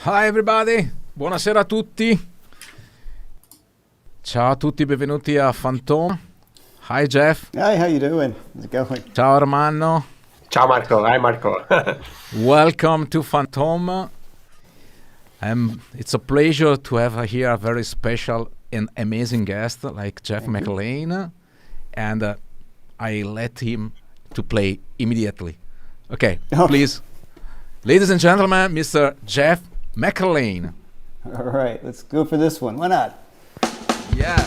Hi everybody, buonasera a tutti. Ciao a tutti, benvenuti a FantHome. Hi Jeff. Hi, how you doing? How's it going? Ciao Ermanno. Ciao Marco, hi Marco. Welcome to FantHome. It's a pleasure to have here a very special and amazing guest like Jeff McEllain, and I let him to play immediately. Okay, please. Ladies and gentlemen, Mr. Jeff McEllain. All right, let's go for this one. Why not? Yeah.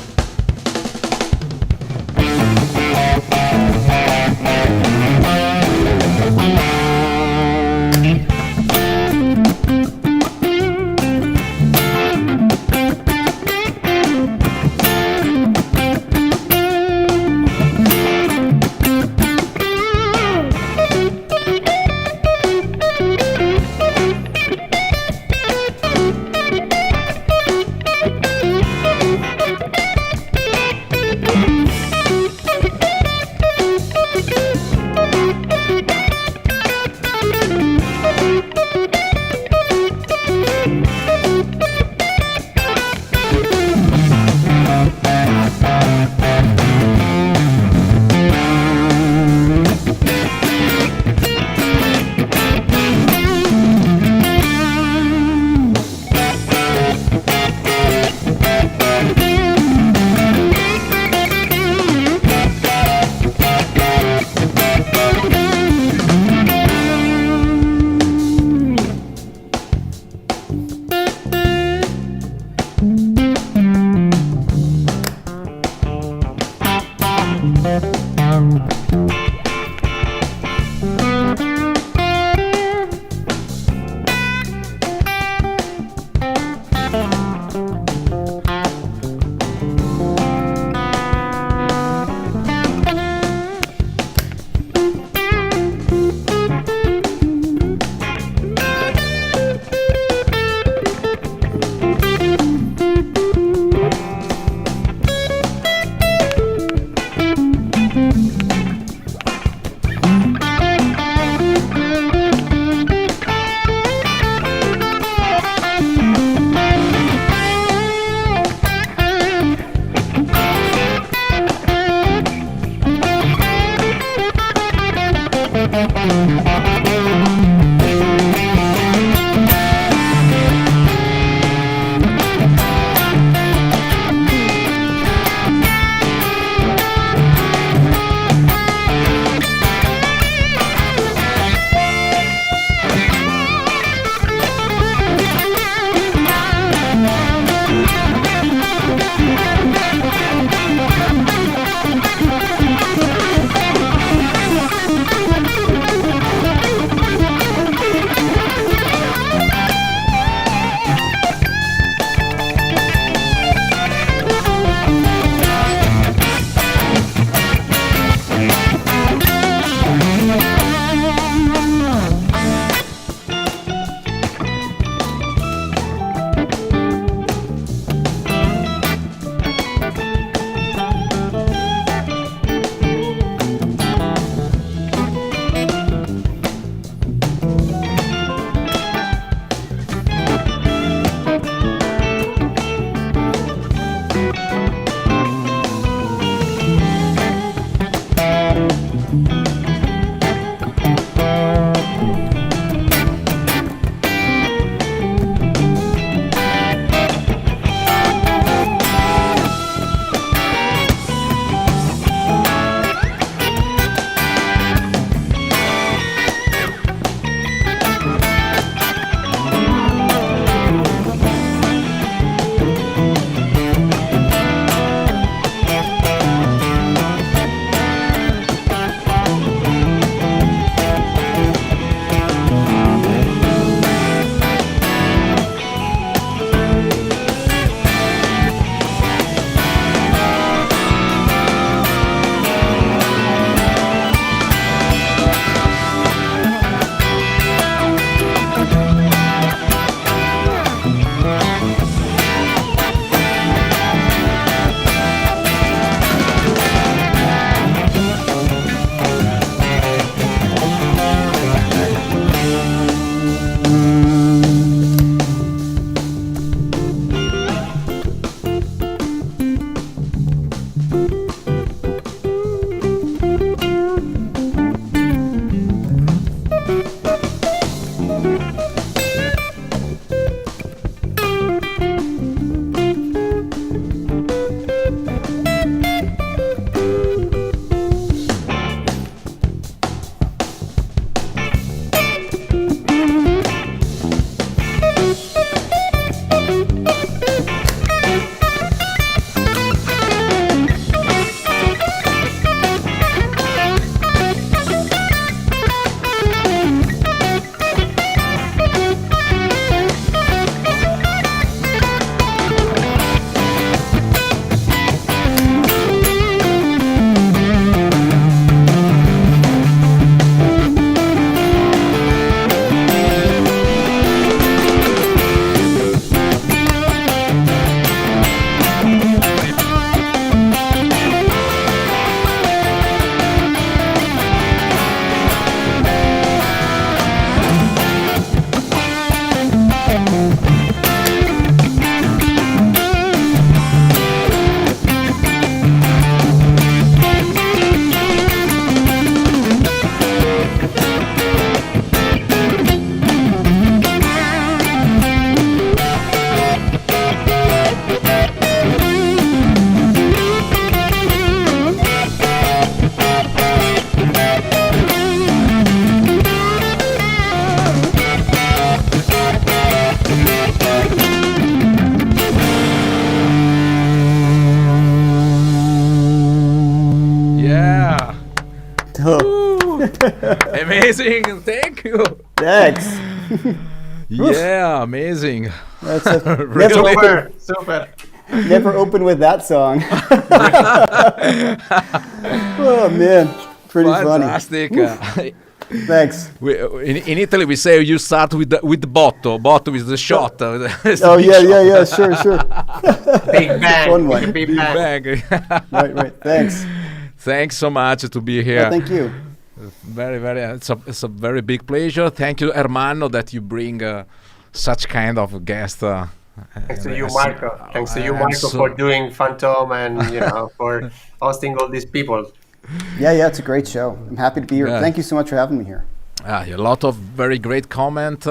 Amazing. Thank you. Thanks. Yeah, amazing. That's a, Super. never open with that song. Oh man, pretty Fantastic. funny. Thanks. In Italy, we say you start with the botto. Botto is the shot. Oh yeah, sure. Big bang. Fun one. Big bang. Right. Thanks. Thanks so much to be here. Thank you. Very. It's a very big pleasure. Thank you, Ermanno, that you bring such kind of guest. Thanks to you, Marco. Thanks to you, Marco, for doing FantHome and for hosting all these people. Yeah, it's a great show. I'm happy to be here. Yeah. Thank you so much for having me here. A lot of very great comment.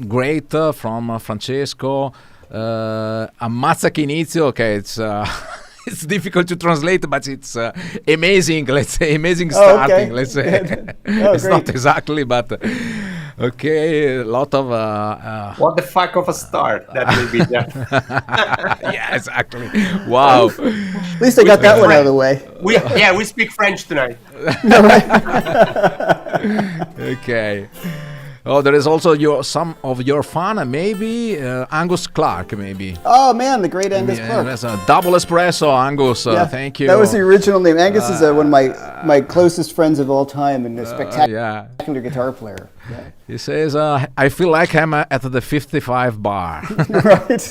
Great from Francesco. Ammazza che inizio. Okay, it's it's difficult to translate, but it's amazing. Let's say amazing starting. Okay. Let's say it's great. not exactly, but okay. A lot of What the fuck of a start that will be there. yeah, exactly. Wow. At least I got that one out of the way. We speak French tonight. Okay. Oh, there is also some of your fan, maybe Angus Clark, maybe. Oh man, the great Angus Clark. That's a double espresso, Angus. Thank you. That was the original name. Angus is one of my closest friends of all time and a spectacular guitar player. Yeah. He says, I feel like I'm at the 55 bar. Right.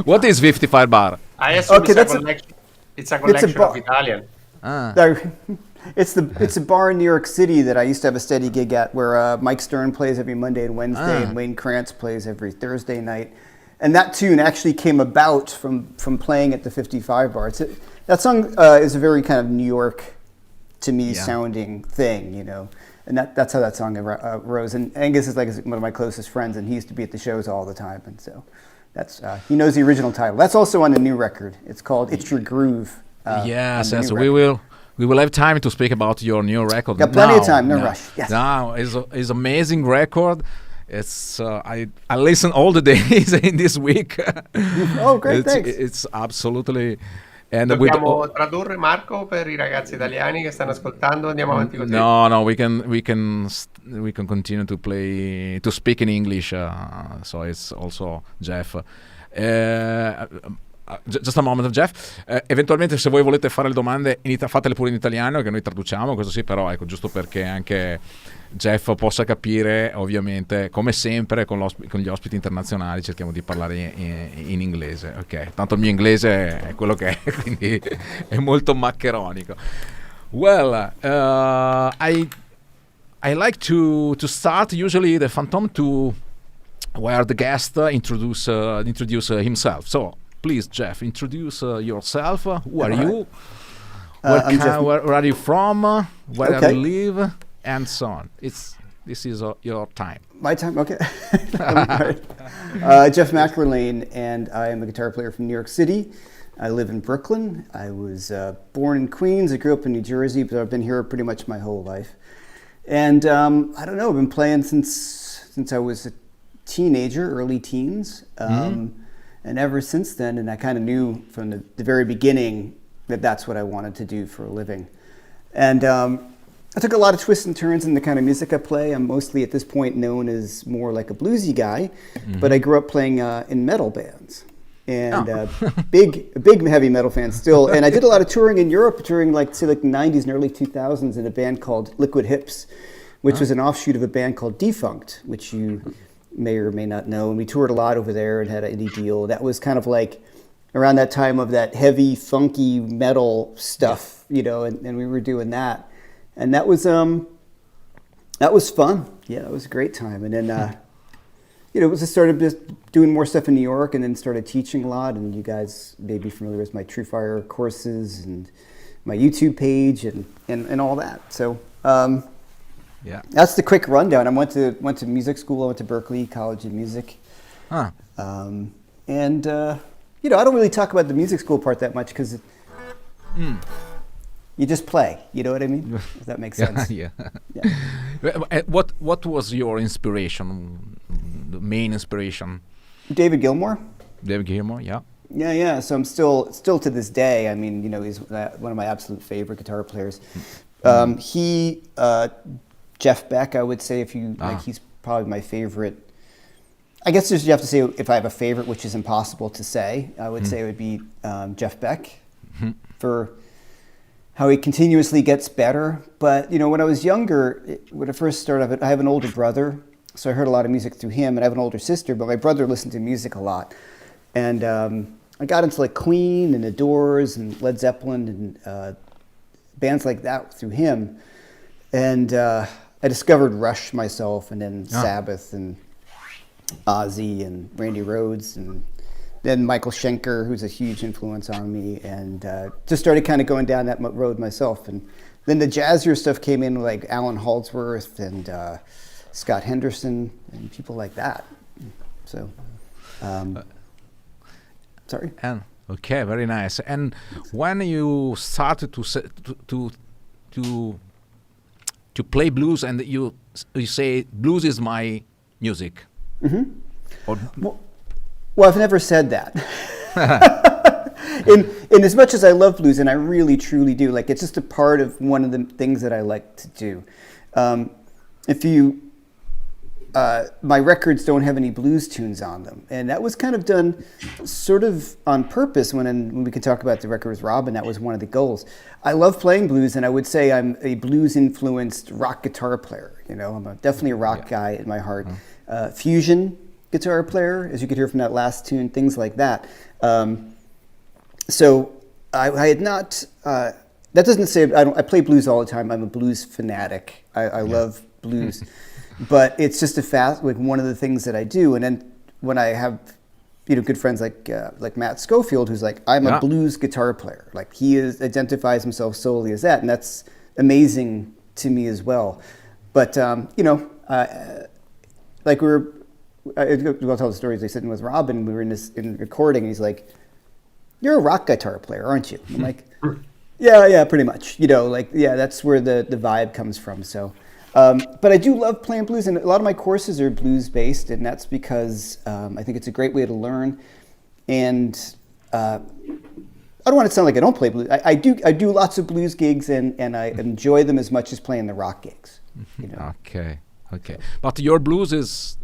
What is 55 bar? I assume Okay, it's a collection of Italian. It's a bar in New York City that I used to have a steady gig at, where Mike Stern plays every Monday and Wednesday, and Wayne Krantz plays every Thursday night. And that tune actually came about from playing at the 55 bar. That song is a very kind of New York, to me, sounding thing, And that's how that song arose. And Angus is like one of my closest friends, and he used to be at the shows all the time. And so that's he knows the original title. That's also on the new record. It's called "It's Your Groove." Yes, we will have time to speak about your new record. Got plenty of time, no rush. Yes. Now is amazing record. It's I listen all the days in this week. Oh, great! Thanks. It's absolutely. And Dobbiamo tradurre, Marco, per I ragazzi italiani che stanno ascoltando. Andiamo avanti così. No, we can continue to speak in English. So it's also Jeff. Just a moment, Jeff. Eventualmente, se voi volete fare le domande, fatele pure in italiano, che noi traduciamo, questo sì, però ecco, giusto perché anche Jeff possa capire, ovviamente, come sempre con gli ospiti internazionali cerchiamo di parlare in inglese, ok? Tanto il mio inglese è quello che è, quindi è molto maccheronico. Well, I like to start usually the FantHome where the guest introduce himself. So please, Jeff, introduce yourself. Who are you? Where are you from? Where do you live? And so on. This is your time. My time, okay. Jeff McErLAIN, and I am a guitar player from New York City. I live in Brooklyn. I was born in Queens. I grew up in New Jersey, but I've been here pretty much my whole life. And I don't know, I've been playing since I was a teenager, early teens. And ever since then, and I kind of knew from the very beginning that that's what I wanted to do for a living. And I took a lot of twists and turns in the kind of music I play. I'm mostly at this point known as more like a bluesy guy, but I grew up playing in metal bands. And big heavy metal fan still. And I did a lot of touring in Europe, touring like the 90s and early 2000s in a band called Liquid Hips, which was an offshoot of a band called Defunct, which you may or may not know. And we toured a lot over there and had an indie deal. That was kind of like around that time of that heavy, funky metal stuff, and we were doing that. And that was fun. Yeah, it was a great time. And then, just started just doing more stuff in New York, and then started teaching a lot. And you guys may be familiar with my True Fire courses and my YouTube page and all that. So that's the quick rundown. I went to music school. I went to Berklee College of Music. And I don't really talk about the music school part that much because you just play. You know what I mean? If that makes sense. Yeah. What was your inspiration? The main inspiration? David Gilmour. David Gilmour, yeah. Yeah. So I'm still to this day. I mean, he's one of my absolute favorite guitar players. Jeff Beck, I would say, if you like, he's probably my favorite. I guess you have to say if I have a favorite, which is impossible to say. I would say it would be Jeff Beck for how he continuously gets better. But when I was younger, when I first started, I have an older brother, so I heard a lot of music through him, and I have an older sister. But my brother listened to music a lot, and I got into like Queen and The Doors and Led Zeppelin and bands like that through him. And I discovered Rush myself, and then Sabbath and Ozzy and Randy Rhoads, and then Michael Schenker, who's a huge influence on me, and just started kind of going down that road myself. And then the jazzier stuff came in, like Alan Halsworth and Scott Henderson and people like that. So, sorry. And okay, very nice. And when you started to play blues, and you say blues is my music. Well, I've never said that. in as much as I love blues, and I really truly do, like, it's just a part of one of the things that I like to do. My records don't have any blues tunes on them, and that was kind of done sort of on purpose. When we could talk about the record with Robin, that was one of the goals. I love playing blues, and I would say I'm a blues-influenced rock guitar player. I'm definitely a rock guy in my heart. Fusion guitar player, as you could hear from that last tune, things like that. So I had not. That doesn't say I play blues all the time. I'm a blues fanatic. I love blues. But it's just like one of the things that I do. And then when I have, good friends like Matt Schofield, who's like, I'm a blues guitar player. Like, he identifies himself solely as that, and that's amazing to me as well. But like I'll tell the stories. I sitting with Robin, we were in recording, and he's like, "You're a rock guitar player, aren't you?" I'm like, "Yeah, pretty much." That's where the vibe comes from. So. But I do love playing blues, and a lot of my courses are blues-based, and that's because I think it's a great way to learn. And I don't want to sound like I don't play blues. I do lots of blues gigs, and I enjoy them as much as playing the rock gigs. Okay. But your blues is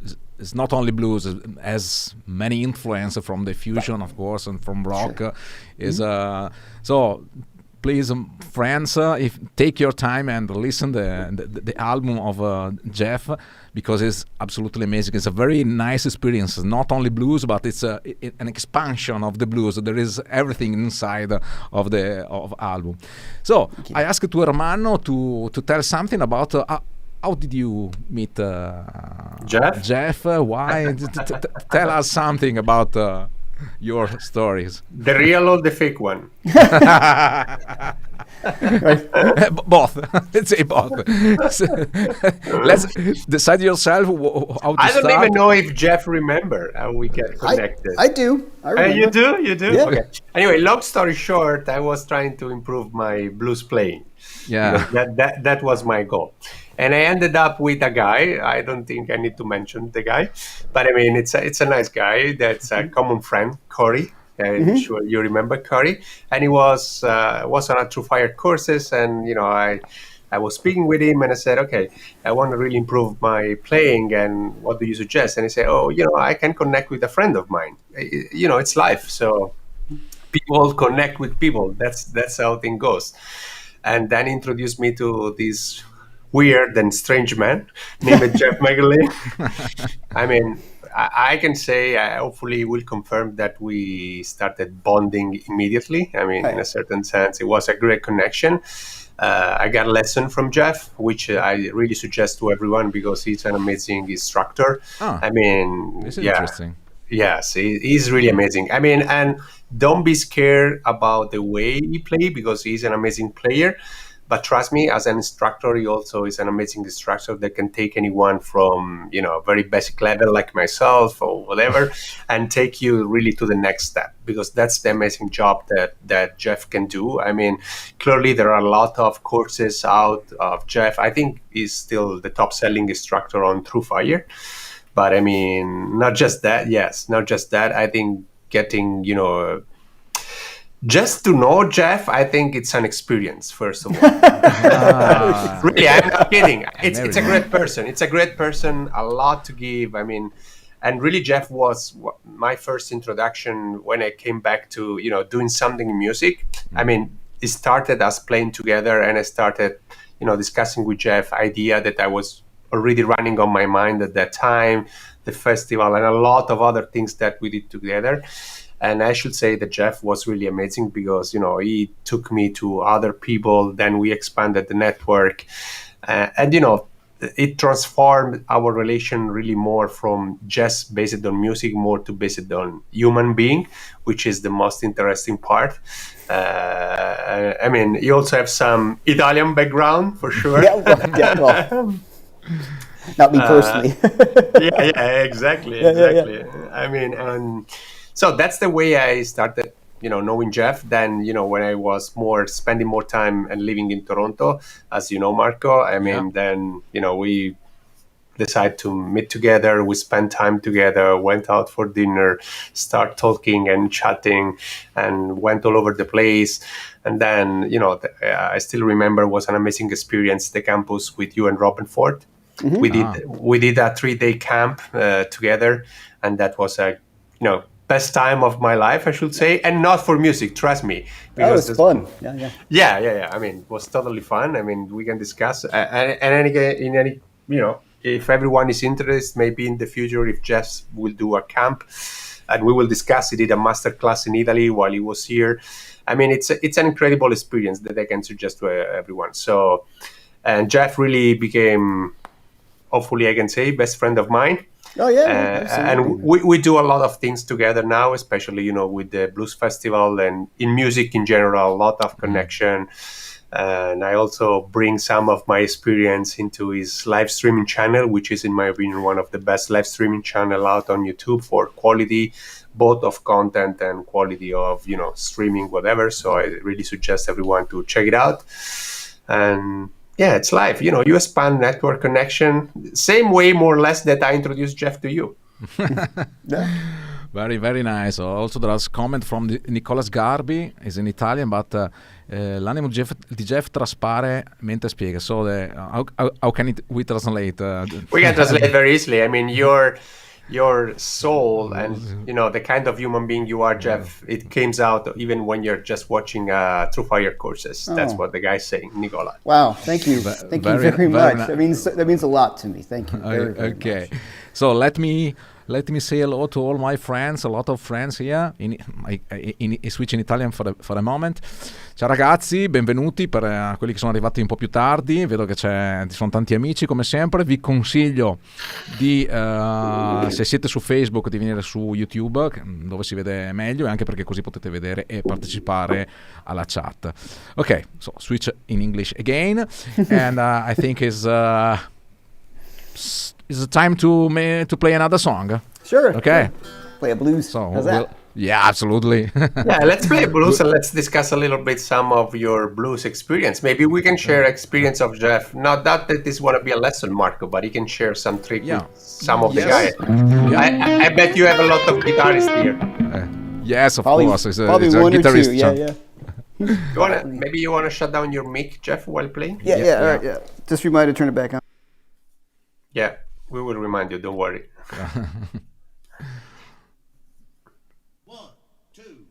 not only blues; it has many influence from the fusion, of course, and from rock. Sure. So. Please, friends, if take your time and listen the album of Jeff, because it's absolutely amazing. It's a very nice experience. Not only blues, but it's an expansion of the blues. There is everything inside of the album. So I asked to Ermanno to tell something about how did you meet Jeff? Jeff, why? Tell us something about. Your stories. The real or the fake one? Both. Let's say both. Let's decide yourself how to I don't start. even know if Jeff remember how we get connected. I do. I remember. You do? Yeah. Okay. Anyway, long story short, I was trying to improve my blues playing. Yeah. That was my goal. And I ended up with a guy. I don't think I need to mention the guy, but I mean, it's a nice guy. That's a common friend, Corey. I'm sure you remember Corey. And he was on a True Fire courses, and I was speaking with him, and I said, okay, I want to really improve my playing, and what do you suggest? And he said, I can connect with a friend of mine. It's life, so people connect with people. That's how thing goes. And then introduced me to this weird and strange man named Jeff McElrain. I mean, I can say, hopefully will confirm that we started bonding immediately. I mean, in a certain sense, it was a great connection. I got a lesson from Jeff, which I really suggest to everyone because he's an amazing instructor. I mean, it's interesting. Yes, he's really amazing. I mean, and don't be scared about the way he plays because he's an amazing player. But trust me, as an instructor, he also is an amazing instructor that can take anyone from, a very basic level like myself or whatever, and take you really to the next step, because that's the amazing job that Jeff can do. I mean, clearly there are a lot of courses out of Jeff. I think he's still the top selling instructor on True Fire. But I mean, not just that. I think getting, Just to know Jeff, I think it's an experience, first of all. Really, I'm not kidding. It's a great person. It's a great person, a lot to give. I mean, and really, Jeff was my first introduction when I came back to, doing something in music. I mean, it started us playing together, and I started, discussing with Jeff idea that I was already running on my mind at that time, the festival, and a lot of other things that we did together. And I should say that Jeff was really amazing because, he took me to other people. Then we expanded the network. And it transformed our relation really more from just based on music, more to based on human being, which is the most interesting part. I mean, you also have some Italian background, for sure. Well, not me personally. Exactly. Yeah. I mean, and so that's the way I started, knowing Jeff. Then, when I was spending more time and living in Toronto, as you know, Marco, I mean, then, we decided to meet together. We spent time together, went out for dinner, start talking and chatting, and went all over the place. And then, I still remember it was an amazing experience, the campus with you and Robin Ford. Mm-hmm. We did a 3-day camp together, and that was a, best time of my life, I should say, and not for music, trust me. Because it was fun. Yeah. I mean, it was totally fun. I mean, we can discuss, and if everyone is interested, maybe in the future, if Jeff will do a camp, and we will discuss. He did a master class in Italy while he was here. I mean, it's an incredible experience that I can suggest to everyone. So, and Jeff really became, hopefully I can say, best friend of mine. Oh yeah, and we do a lot of things together now, especially with the blues festival and in music in general. A lot of connection, and I also bring some of my experience into his live streaming channel, which is, in my opinion, one of the best live streaming channel out on YouTube for quality, both of content and quality of streaming, whatever. So I really suggest everyone to check it out. And yeah, it's live. You expand network connection, same way more or less that I introduced Jeff to you. Very, very nice. Also, there was a comment from Nicolas Garbi, is in Italian, but l'animo di Jeff traspare mentre spiega. So, how can we translate? We can translate very easily. I mean, your soul and the kind of human being you are, Jeff, it comes out even when you're just watching True Fire courses. That's what the guy's saying, Nicola. Wow, thank you. Thank you very much. That means a lot to me. Thank you very, very much. So let me say hello to all my friends, a lot of friends here. I switch in Italian for a moment. Ciao ragazzi, benvenuti per quelli che sono arrivati un po' più tardi. Vedo che ci sono tanti amici come sempre. Vi consiglio di, se siete su Facebook, di venire su YouTube, dove si vede meglio, e anche perché così potete vedere e partecipare alla chat. Ok, so switch in English again, and I think is the time to play another song. Sure. Okay. Play a blues. So how's that? Yeah, absolutely. Yeah, let's play blues and let's discuss a little bit some of your blues experience. Maybe we can share experience of Jeff. Not that this want to be a lesson, Marco, but he can share some trick with some of the guys. I bet you have a lot of guitarists here. Yes, of course. He's a guitarist. Maybe you wanna shut down your mic, Jeff, while playing? Yeah. All right. Yeah. Just remind to turn it back on. Yeah, we will remind you. Don't worry. 1, 2.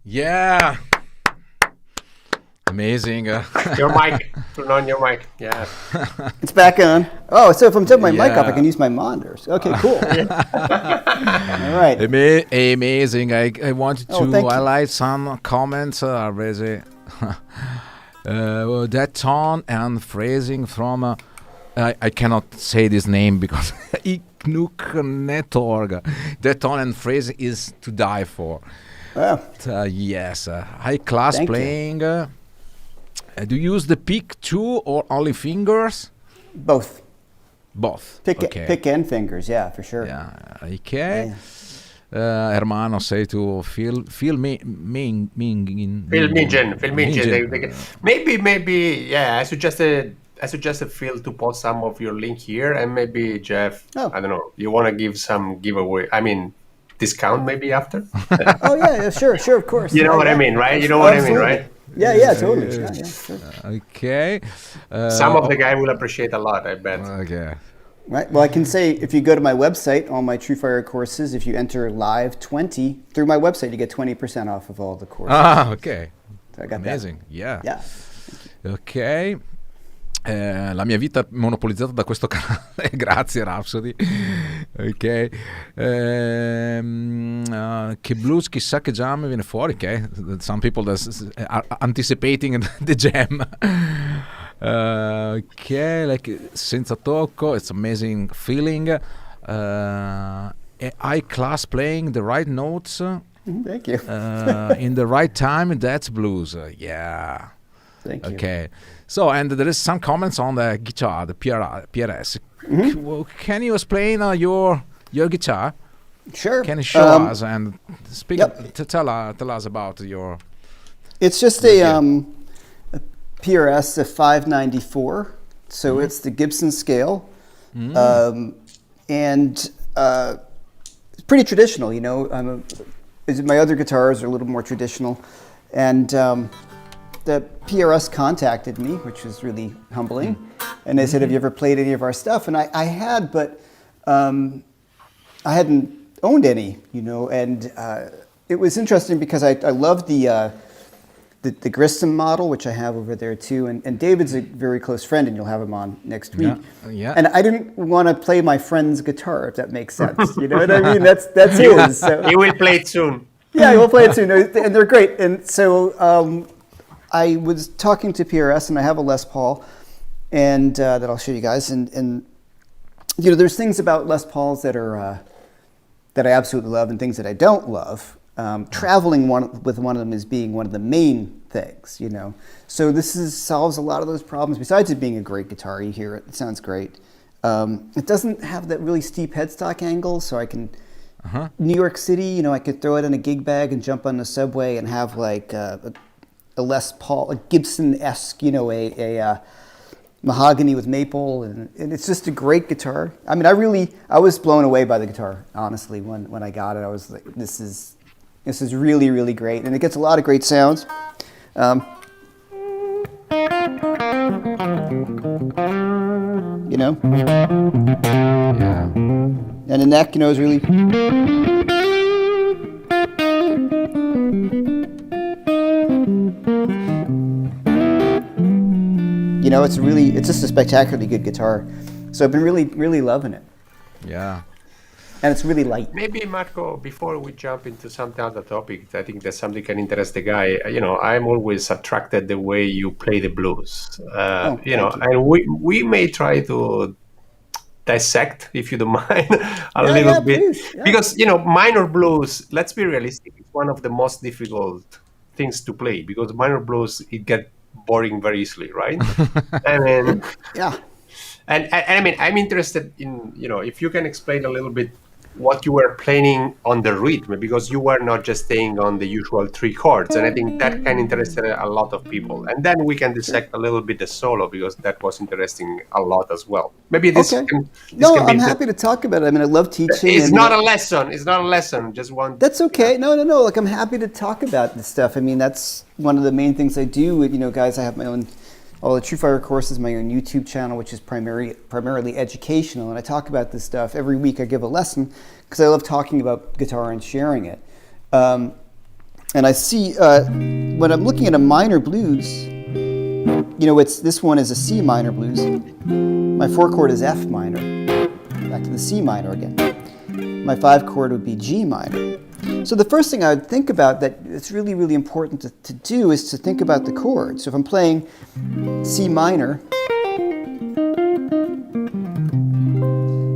Yeah. Amazing. Your mic. Turn on your mic. Yeah. It's back on. Oh, so if I'm taking my mic off, I can use my monitors. Okay, cool. All right. Amazing. I wanted to thank you. highlight some comments. That tone and phrasing from I cannot say this name because Iknuk.org. That tone and phrasing is to die for. Wow. Yes, high class Thank you. playing. Do you use the pick too or only fingers? Both. Both. Pick Okay. pick and fingers, yeah, for sure. Yeah. Okay. Yeah. Ermanno say to Phil Mingen. Phil Mingen. Maybe. Yeah. I suggested Phil to post some of your link here, and maybe Jeff. Oh. I don't know. You want to give some giveaway? I mean, discount maybe after. Oh yeah, sure, of course. You know what I mean, right? You know what I mean, right? Yeah, totally. Yeah, sure. Okay. Some of the guy will appreciate a lot, I bet. Okay. Right. Well, I can say if you go to my website, all my TrueFire courses, if you enter live 20 through my website, you get 20% off of all the courses. Ok. So I got Amazing. that. Yeah. Yeah. Ok. La mia vita è monopolizzata da questo canale. Grazie Rhapsody. Ok. Che blues chissà che jam viene fuori. Ok. Some people are anticipating the jam. Okay, like senza tocco, it's amazing feeling. High class playing the right notes. Thank you. In the right time, that's blues. Yeah. Thank you. Okay. So, and there is some comments on the guitar, the PRS. Can you explain your guitar? Sure. Can you show us and speak? Yep. Tell us about your. It's just a PRS, a 594. So it's the Gibson scale, and it's pretty traditional. You know, my other guitars are a little more traditional, and the PRS contacted me, which was really humbling, and they said, "Have you ever played any of our stuff?" And I had, but I hadn't owned any, you know, and it was interesting because I loved the Grissom model, which I have over there too, and David's a very close friend, and you'll have him on next week. Yeah. And I didn't want to play my friend's guitar, if that makes sense. You know what I mean? That's his. So. He will play it soon. Yeah, we'll play it soon, and they're great. And so I was talking to PRS, and I have a Les Paul, and that I'll show you guys. And you know, there's things about Les Pauls that are that I absolutely love, and things that I don't love. Traveling with one of them is being one of the main things, you know. So this solves a lot of those problems. Besides it being a great guitar, you hear it sounds great. It doesn't have that really steep headstock angle, so I can. New York City, you know, I could throw it in a gig bag and jump on the subway and have like a Les Paul, a Gibson-esque, you know, a mahogany with maple, and it's just a great guitar. I mean, I was blown away by the guitar, honestly, when I got it. I was like, this is really, really great, and it gets a lot of great sounds. You know? Yeah. And the neck, you know, is really... You know, it's just a spectacularly good guitar. So I've been really, really loving it. Yeah. And it's really light. Maybe, Marco, before we jump into some other topic, I think that something can interest the guy. You know, I'm always attracted the way you play the blues. You know, and we may try to dissect, if you don't mind, a little bit. Please. Yeah. Because, you know, minor blues, let's be realistic, it's one of the most difficult things to play, because minor blues, it gets boring very easily, right? I mean, Yeah. and I mean, I'm interested in, you know, if you can explain a little bit what you were playing on the rhythm, because you were not just staying on the usual 3 chords, and I think that can interest a lot of people. And then we can dissect a little bit the solo, because that was interesting a lot as well. Maybe this Okay. can I'm happy to talk about it. I mean, I love teaching. It's and, not a lesson. It's not a lesson. Just one. That's okay. No. Like, I'm happy to talk about this stuff. I mean, that's one of the main things I do. You know, guys, I have my own, all the TrueFire courses, my own YouTube channel, which is primarily educational. And I talk about this stuff. Every week I give a lesson because I love talking about guitar and sharing it. And I see when I'm looking at a minor blues, this one is a C minor blues. My 4 chord is F minor. Back to the C minor again. My 5 chord would be G minor. So the first thing I would think about that it's really, really important to do is to think about the chords. So if I'm playing C minor,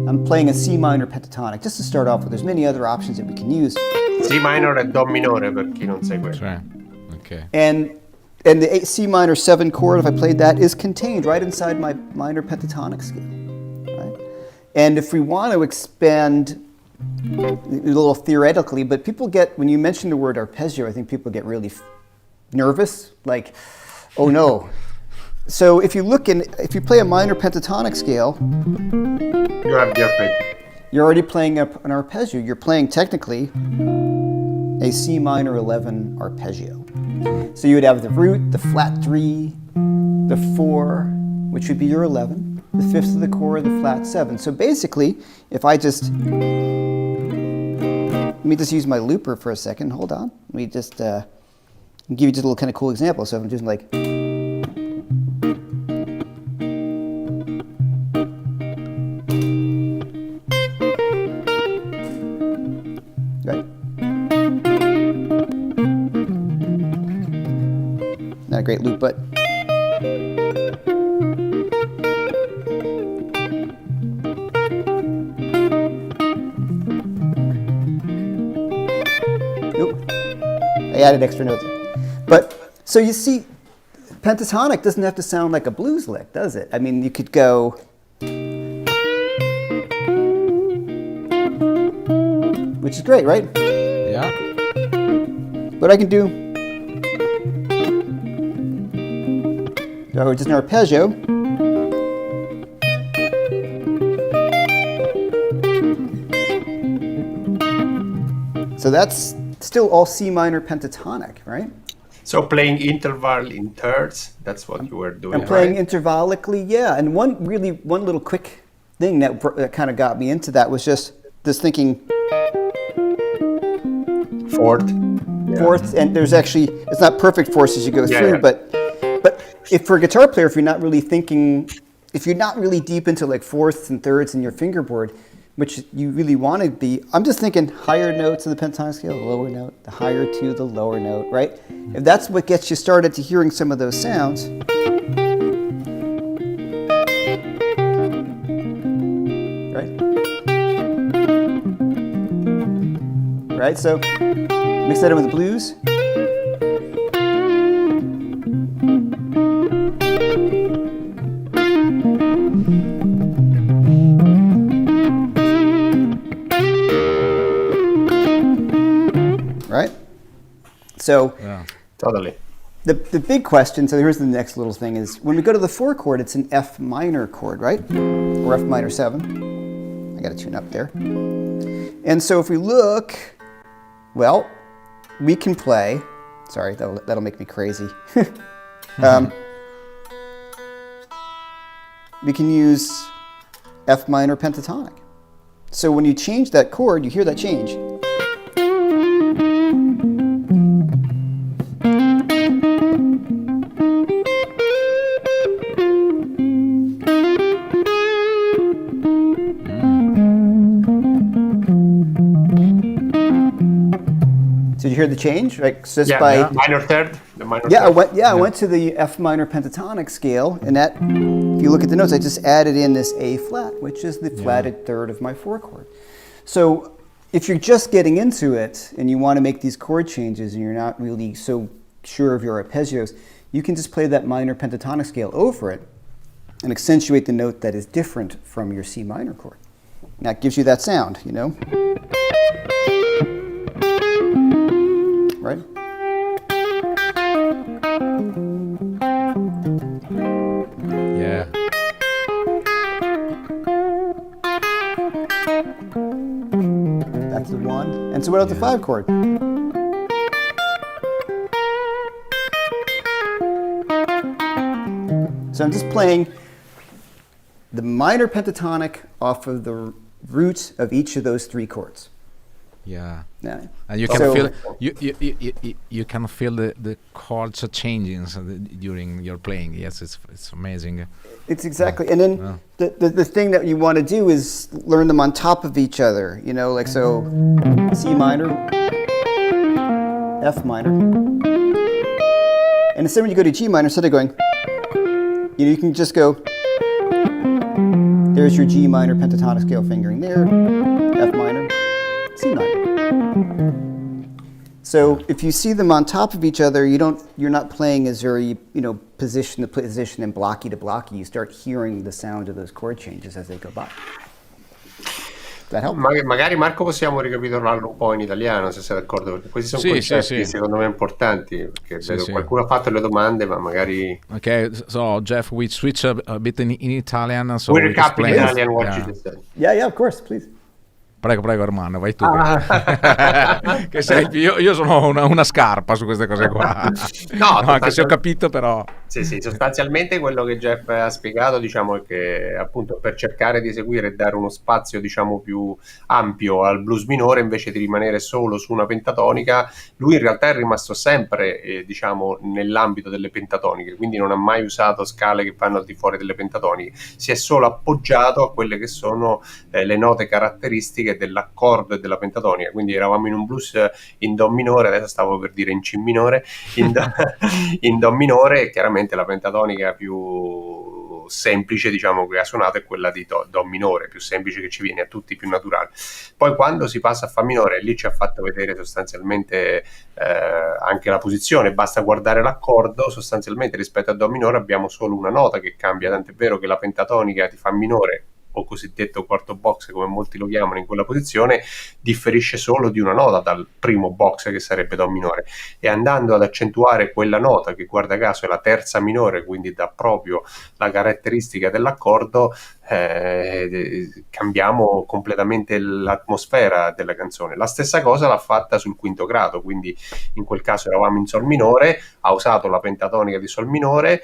I'm playing a C minor pentatonic. Just to start off with, there's many other options that we can use. C minor e Do minore per chi non segue. Cioè, okay. And the C minor 7 chord, if I played that, is contained right inside my minor pentatonic scale. Right? And if we want to expand a little theoretically, but people get, when you mention the word arpeggio, I think people get really nervous, like, oh no. So if you play a minor pentatonic scale, You have the arpeggio. you're already playing an arpeggio. You're playing technically a C minor 11 arpeggio. So you would have the root, the flat 3, the 4, which would be your 11, the 5th of the chord, the flat 7. So basically, if I just, let me just use my looper for a second, hold on. Let me just give you just a little kind of cool example. So if I'm just like, right? Not a great loop, but nope. I added extra notes. But so you see, pentatonic doesn't have to sound like a blues lick, does it? I mean, you could go, which is great, right? Yeah. But I can do, or just an arpeggio. So that's still all C minor pentatonic, right? So playing interval in thirds, that's what you were doing, I'm playing right? intervallically, yeah. And one little quick thing that kind of got me into that was just this thinking Fourth. fourth, and there's actually, it's not perfect fourths as you go through, yeah. but if for a guitar player, if you're not really thinking, if you're not really deep into like fourths and thirds in your fingerboard, which you really want to be, I'm just thinking higher notes in the pentatonic scale, lower note, the higher to the lower note, right? If that's what gets you started to hearing some of those sounds, right? Right, so mix that in with the blues. Right? So Yeah. Totally. the big question, so here's the next little thing, is when we go to the 4 chord, it's an F minor chord, right? Or F minor 7. I got to tune up there. And so if we look, well, we can play, sorry, that'll make me crazy. We can use F minor pentatonic. So when you change that chord, you hear that change. So you hear the change, right? So just by minor third. The minor yeah, third. I went to the F minor pentatonic scale, and that, if you look at the notes, I just added in this A flat, which is the flatted third of my 4 chord. So if you're just getting into it and you want to make these chord changes and you're not really so sure of your arpeggios, you can just play that minor pentatonic scale over it and accentuate the note that is different from your C minor chord. And that gives you that sound, you know? Right? Yeah. That's the 1. And so what about the 5 chord? So I'm just playing the minor pentatonic off of the root of each of those 3 chords. Yeah. Yeah. And you can So- feel you can feel the chords changing during your playing. Yes, it's amazing. It's exactly, and then Yeah. the thing that you want to do is learn them on top of each other. You know, like so, C minor, F minor, and instead when you go to G minor, instead of going, you can just go. There's your G minor pentatonic scale fingering there, F minor, C minor. So if you see them on top of each other, you're not playing as very, position to position and blocky to blocky. You start hearing the sound of those chord changes as they go by. That help? Magari Marco possiamo ricapitolarlo un po' in italiano, se sei d'accordo, perché questi sono Sì, concetti sì. secondo me importanti, perché Sì, vedo sì. qualcuno ha fatto le domande, ma magari... Okay, so Jeff, we switch a bit in Italian. So We we recap in explain. Italian what Yeah. you just said. Yeah, of course, please. Prego, Ermanno, vai tu. Ah. Che sei, io sono una scarpa su queste cose qua. No, Anche se ho capito, però. Sì, sostanzialmente quello che Jeff ha spiegato, diciamo, è che appunto per cercare di eseguire e dare uno spazio, diciamo, più ampio al blues minore, invece di rimanere solo su una pentatonica, lui in realtà è rimasto sempre, diciamo, nell'ambito delle pentatoniche, quindi non ha mai usato scale che vanno al di fuori delle pentatoniche, si è solo appoggiato a quelle che sono le note caratteristiche dell'accordo e della pentatonica, quindi eravamo in un blues in do minore, adesso stavo per dire in C minore, in do minore, e chiaramente la pentatonica più semplice, diciamo, che ha suonato è quella di do minore, più semplice, che ci viene a tutti, più naturale. Poi quando si passa a fa minore, lì ci ha fatto vedere sostanzialmente anche la posizione, basta guardare l'accordo, sostanzialmente rispetto a do minore abbiamo solo una nota che cambia, tant'è vero che la pentatonica di fa minore, o cosiddetto quarto box come molti lo chiamano, in quella posizione differisce solo di una nota dal primo box che sarebbe do minore, e andando ad accentuare quella nota che guarda caso è la terza minore, quindi dà proprio la caratteristica dell'accordo, cambiamo completamente l'atmosfera della canzone. La stessa cosa l'ha fatta sul quinto grado, quindi in quel caso eravamo in sol minore, ha usato la pentatonica di sol minore,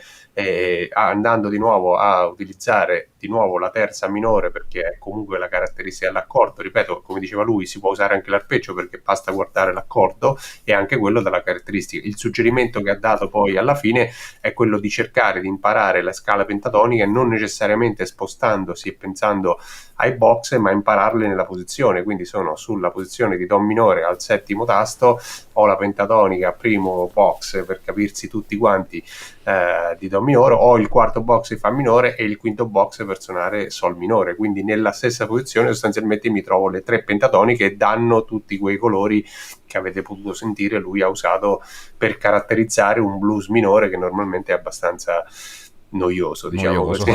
andando di nuovo a utilizzare di nuovo la terza minore, perché è comunque la caratteristica dell'accordo. Ripeto, come diceva lui, si può usare anche l'arpeggio, perché basta guardare l'accordo e anche quello della caratteristica. Il suggerimento che ha dato poi alla fine è quello di cercare di imparare la scala pentatonica, non necessariamente spostandosi e pensando ai box, ma impararle nella posizione, quindi sono sulla posizione di do minore al settimo tasto, ho la pentatonica primo box, per capirsi tutti quanti, di do minore, ho il quarto box di fa minore e il quinto box per suonare sol minore, quindi nella stessa posizione sostanzialmente mi trovo le tre pentatoniche e danno tutti quei colori che avete potuto sentire lui ha usato per caratterizzare un blues minore che normalmente è abbastanza noioso, diciamo così.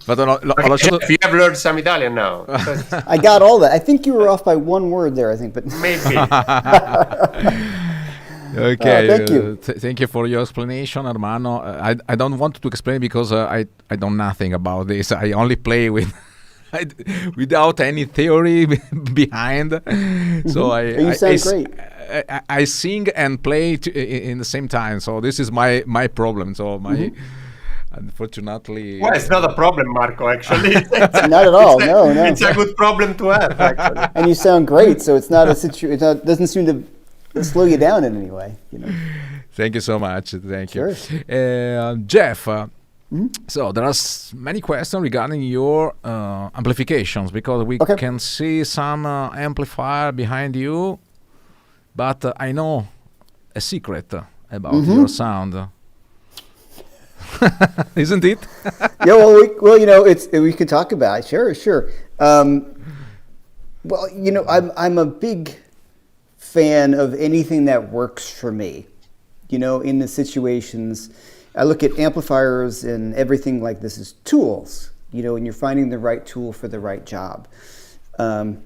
Vado, ho lasciato... You have learned some Italian now. I got all that. I think you were off by one word there, I think, but Maybe. Okay, thank you. Thank you for your explanation, Ermanno. I don't want to explain because I know nothing about this. I only play with without any theory behind. So You sound great. I sing and play in the same time. So this is my problem. So unfortunately, Well, it's not a problem, Marco, actually. Not at all. No. It's a good problem to have, actually. And you sound great, so it's not a situation. It doesn't seem to slow you down in any way. Thank you so much. Thank Sure. you, Jeff. So there are many questions regarding your amplifications, because we Okay. can see some amplifier behind you, but I know a secret about your sound. Isn't it? Yeah, we could talk about it. Sure. I'm a big fan of anything that works for me. In the situations, I look at amplifiers and everything like this as tools. And you're finding the right tool for the right job. I'm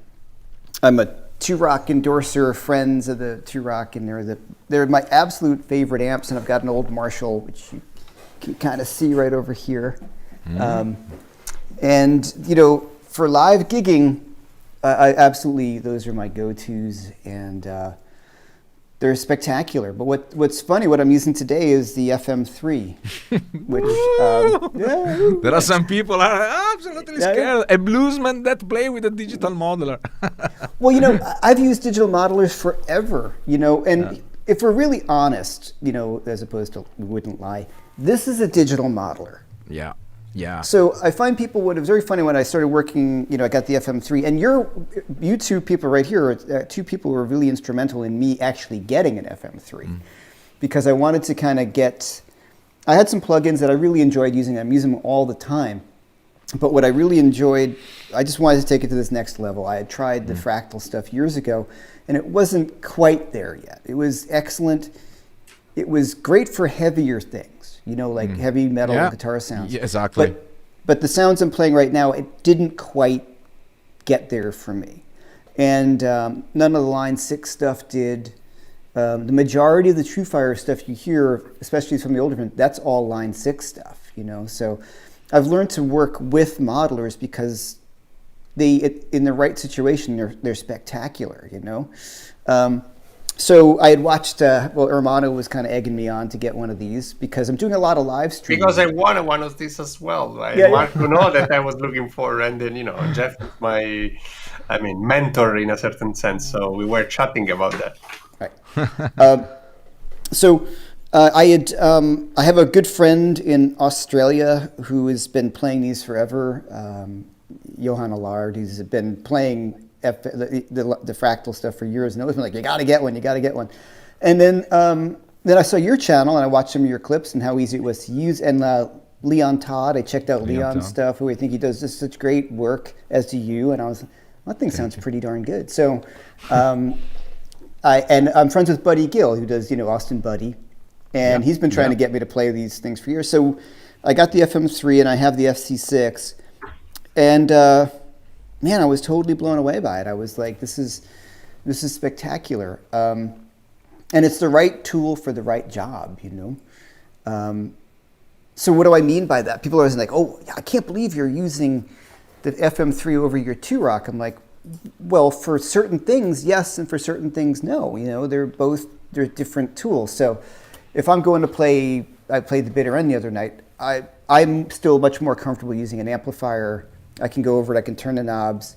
a Two-Rock endorser, friends of the Two-Rock, and they're my absolute favorite amps. And I've got an old Marshall, which you can kind of see right over here. For live gigging, I absolutely, those are my go-tos. And they're spectacular. But what's funny, what I'm using today is the FM3, which There are some people are absolutely scared. A bluesman that play with a digital modeler. Well, I've used digital modelers forever, and if we're really honest, as opposed to we wouldn't lie, this is a digital modeler. Yeah. Yeah. So I find it was very funny when I started working, I got the FM3, and you two people right here are two people who were really instrumental in me actually getting an FM3 because I wanted to kind of I had some plugins that I really enjoyed using. I'm using them all the time. But what I really enjoyed, I just wanted to take it to this next level. I had tried the fractal stuff years ago, and it wasn't quite there yet. It was excellent. It was great for heavier things. Like heavy metal guitar sounds. Yeah, exactly. But the sounds I'm playing right now, it didn't quite get there for me. And none of the Line 6 stuff did. The majority of the TrueFire stuff you hear, especially from the older ones, that's all Line 6 stuff, So I've learned to work with modelers because in the right situation, they're spectacular, So I had watched, Ermanno was kind of egging me on to get one of these because I'm doing a lot of live streaming. Because I wanted one of these as well. Marco know that I was looking for, and then, Jeff is my, mentor in a certain sense. So we were chatting about that. Right. I have a good friend in Australia who has been playing these forever. Johan Allard, who's been playing the fractal stuff for years, and always been like, you got to get one. And then I saw your channel, and I watched some of your clips and how easy it was to use. And Leon Todd, I checked out Leon's stuff, who I think he does just such great work, as do you. And I was, that thing sounds pretty darn good. So I'm friends with Buddy Gill, who does, Austin Buddy. And he's been trying to get me to play these things for years. So I got the FM3 and I have the FC6. And man, I was totally blown away by it. I was like, this is spectacular. And it's the right tool for the right job, So what do I mean by that? People are always like, oh, I can't believe you're using the FM3 over your 2-Rock. I'm like, well, for certain things, yes, and for certain things, no. They're different tools. So if I'm going to play, I played the bitter end the other night, I'm still much more comfortable using an amplifier. I can go over it, I can turn the knobs.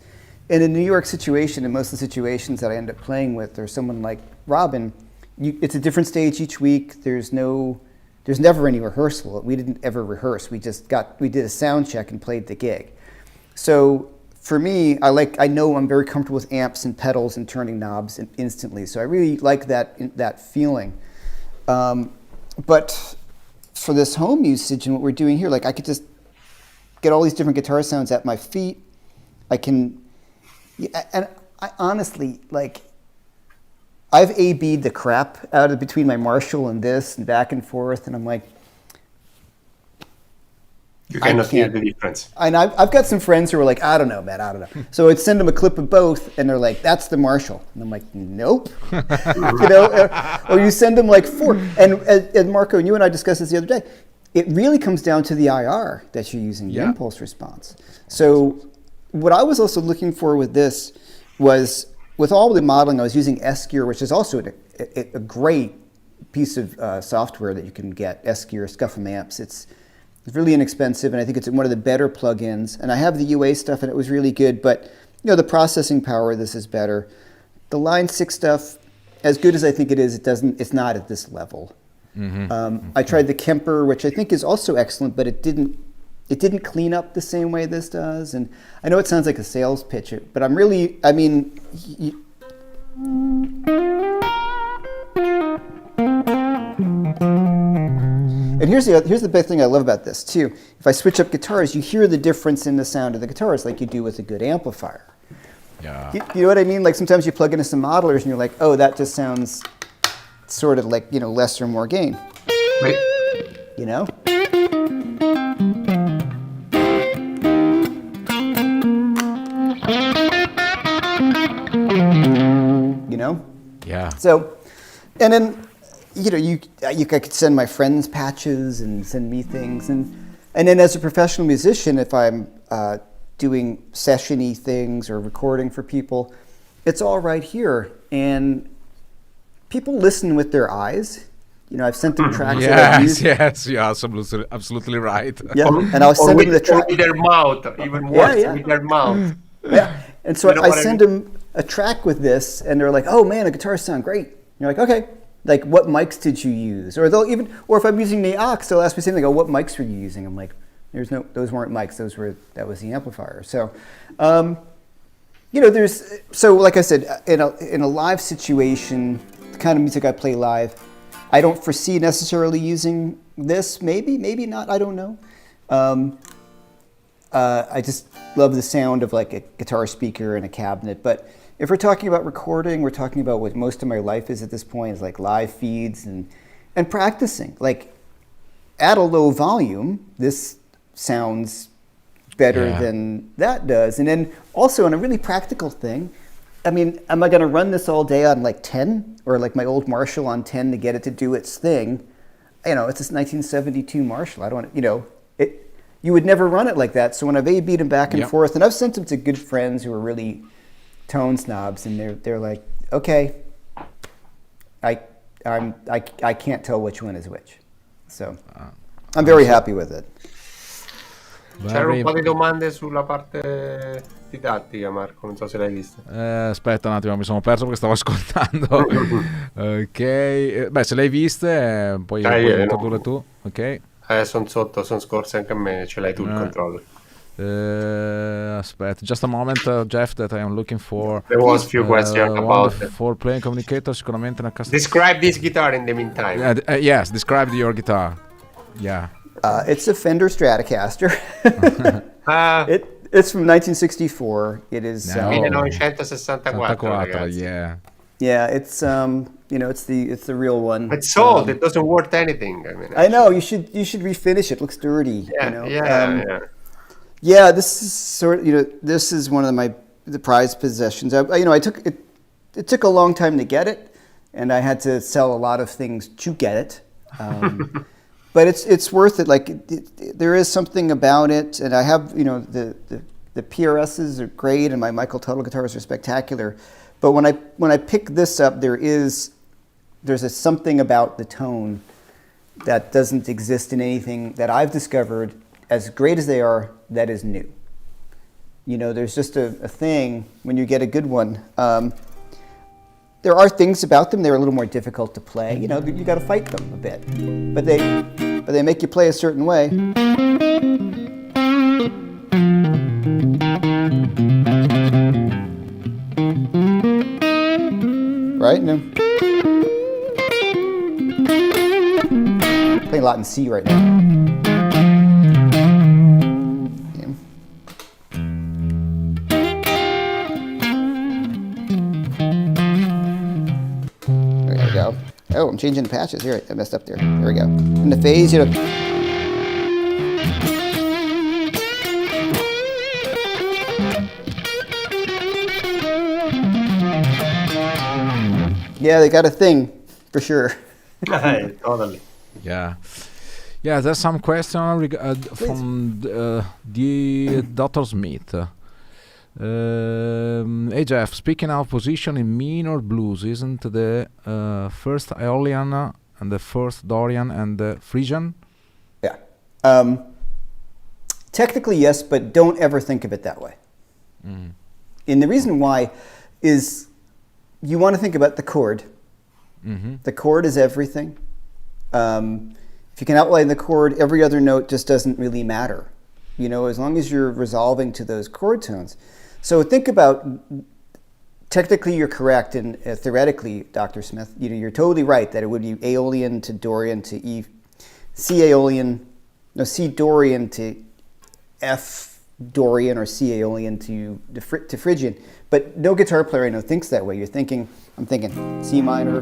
In a New York situation, and most of the situations that I end up playing with, there's someone like Robin, it's a different stage each week. There's never any rehearsal. We didn't ever rehearse. We did a sound check and played the gig. So for me, I know I'm very comfortable with amps and pedals and turning knobs instantly. So I really like that feeling. But for this home usage and what we're doing here, I could just get all these different guitar sounds at my feet. And I honestly, I've A-B'd the crap out of between my Marshall and this and back and forth, and I'm like, you cannot hear the difference. And I've got some friends who are like, I don't know, man, I don't know. So I'd send them a clip of both, and they're like, that's the Marshall. And I'm like, nope. Or you send them 4. And Marco, you and I discussed this the other day. It really comes down to the IR that you're using, the impulse response. So what I was also looking for with this was, with all the modeling, I was using S-Gear, which is also a great piece of software that you can get, S-Gear, Scuffum Amps. It's really inexpensive, and I think it's one of the better plugins. And I have the UA stuff, and it was really good, but the processing power of this is better. The Line 6 stuff, as good as I think it is, it's not at this level. I tried the Kemper, which I think is also excellent, but it didn't clean up the same way this does. And I know it sounds like a sales pitch, but and here's the big thing I love about this too. If I switch up guitars, you hear the difference in the sound of the guitars like you do with a good amplifier. Yeah. You know what I mean? Sometimes you plug into some modelers and you're like, oh, that just sounds sort of like, less or more gain. Wait. Yeah. So, and then, I could send my friends patches and send me things. And then as a professional musician, if I'm doing session-y things or recording for people, it's all right here. And people listen with their eyes. You know, I've sent them tracks that I've used. Yes, you're absolutely right. Yeah, and I'll send them the track. with their mouth, even worse, with their mouth. Yeah, and so You know I what I send mean? them a track with this, and they're like, "Oh man, the guitars sound great." And you're like, "Okay, like what mics did you use?" Or or if I'm using the aux, they'll ask me something. They go, "What mics were you using?" I'm like, those weren't mics. That was the amplifier. So, you know, so like I said, in a live situation, the kind of music I play live, I don't foresee necessarily using this. Maybe not. I don't know. I just love the sound of like a guitar speaker and a cabinet. But if we're talking about recording, we're talking about what most of my life is at this point, is like live feeds and practicing. Like at a low volume, this sounds better than that does. And then also on a really practical thing, I mean, am I going to run this all day on like 10 or like my old Marshall on 10 to get it to do its thing? You know, it's this 1972 Marshall. I don't, you know, you would never run it like that. So when I've A-B'd them back and forth, and I've sent them to good friends who are really tone snobs, and they're like, okay, I can't tell which one is which. So I'm very happy with it. C'erano un po' di domande sulla parte didattica, Marco, non so se l'hai vista. Aspetta un attimo, mi sono perso perché stavo ascoltando. Ok, beh, se le hai viste, puoi introdurre tu. Ok. Sono sotto, sono scorse anche a me, ce l'hai tu il controllo. Aspetta, just a moment, Jeff, that I am looking for. There was a few questions about it. For playing communicator, sicuramente una custom. Describe this guitar in the meantime. Yes, describe your guitar. Yeah. It's a Fender Stratocaster. It's from 1964. It is 1964, yeah. Yeah, it's you know, it's the real one. It's sold. It doesn't worth anything. I mean, I know you should refinish it. It looks dirty. Yeah, you know? Yeah. This is this is one of the prized possessions. I took it. It took a long time to get it, and I had to sell a lot of things to get it. But it's worth it. Like there is something about it, and I have the PRSs are great, and my Michael Tuttle guitars are spectacular. But when I pick this up, there's something about the tone that doesn't exist in anything that I've discovered, as great as they are, that is new. You know, there's just a thing when you get a good one. There are things about them, they're a little more difficult to play. You know, you got to fight them a bit. But they make you play a certain way. Right? No. Playing a lot in C right now. Yeah. There we go. Oh, I'm changing the patches. Here, I messed up there. There we go. In the phase, Yeah, they got a thing, for sure. Totally. Yeah. Yeah, there's some question from the Dr. Smith. Hey Jeff, speaking of position in minor blues, isn't the first Aeolian and the first Dorian and the Frisian? Yeah. Technically, yes, but don't ever think of it that way. Mm. And the reason why is you want to think about the chord. Mm-hmm. The chord is everything. If you can outline the chord, every other note just doesn't really matter. You know, as long as you're resolving to those chord tones. So think about, technically you're correct, and theoretically, Dr. Smith, you're totally right that it would be Aeolian to Dorian to E, C Dorian to F Dorian, or C Aeolian to Phrygian. But no guitar player I know thinks that way. I'm thinking C minor,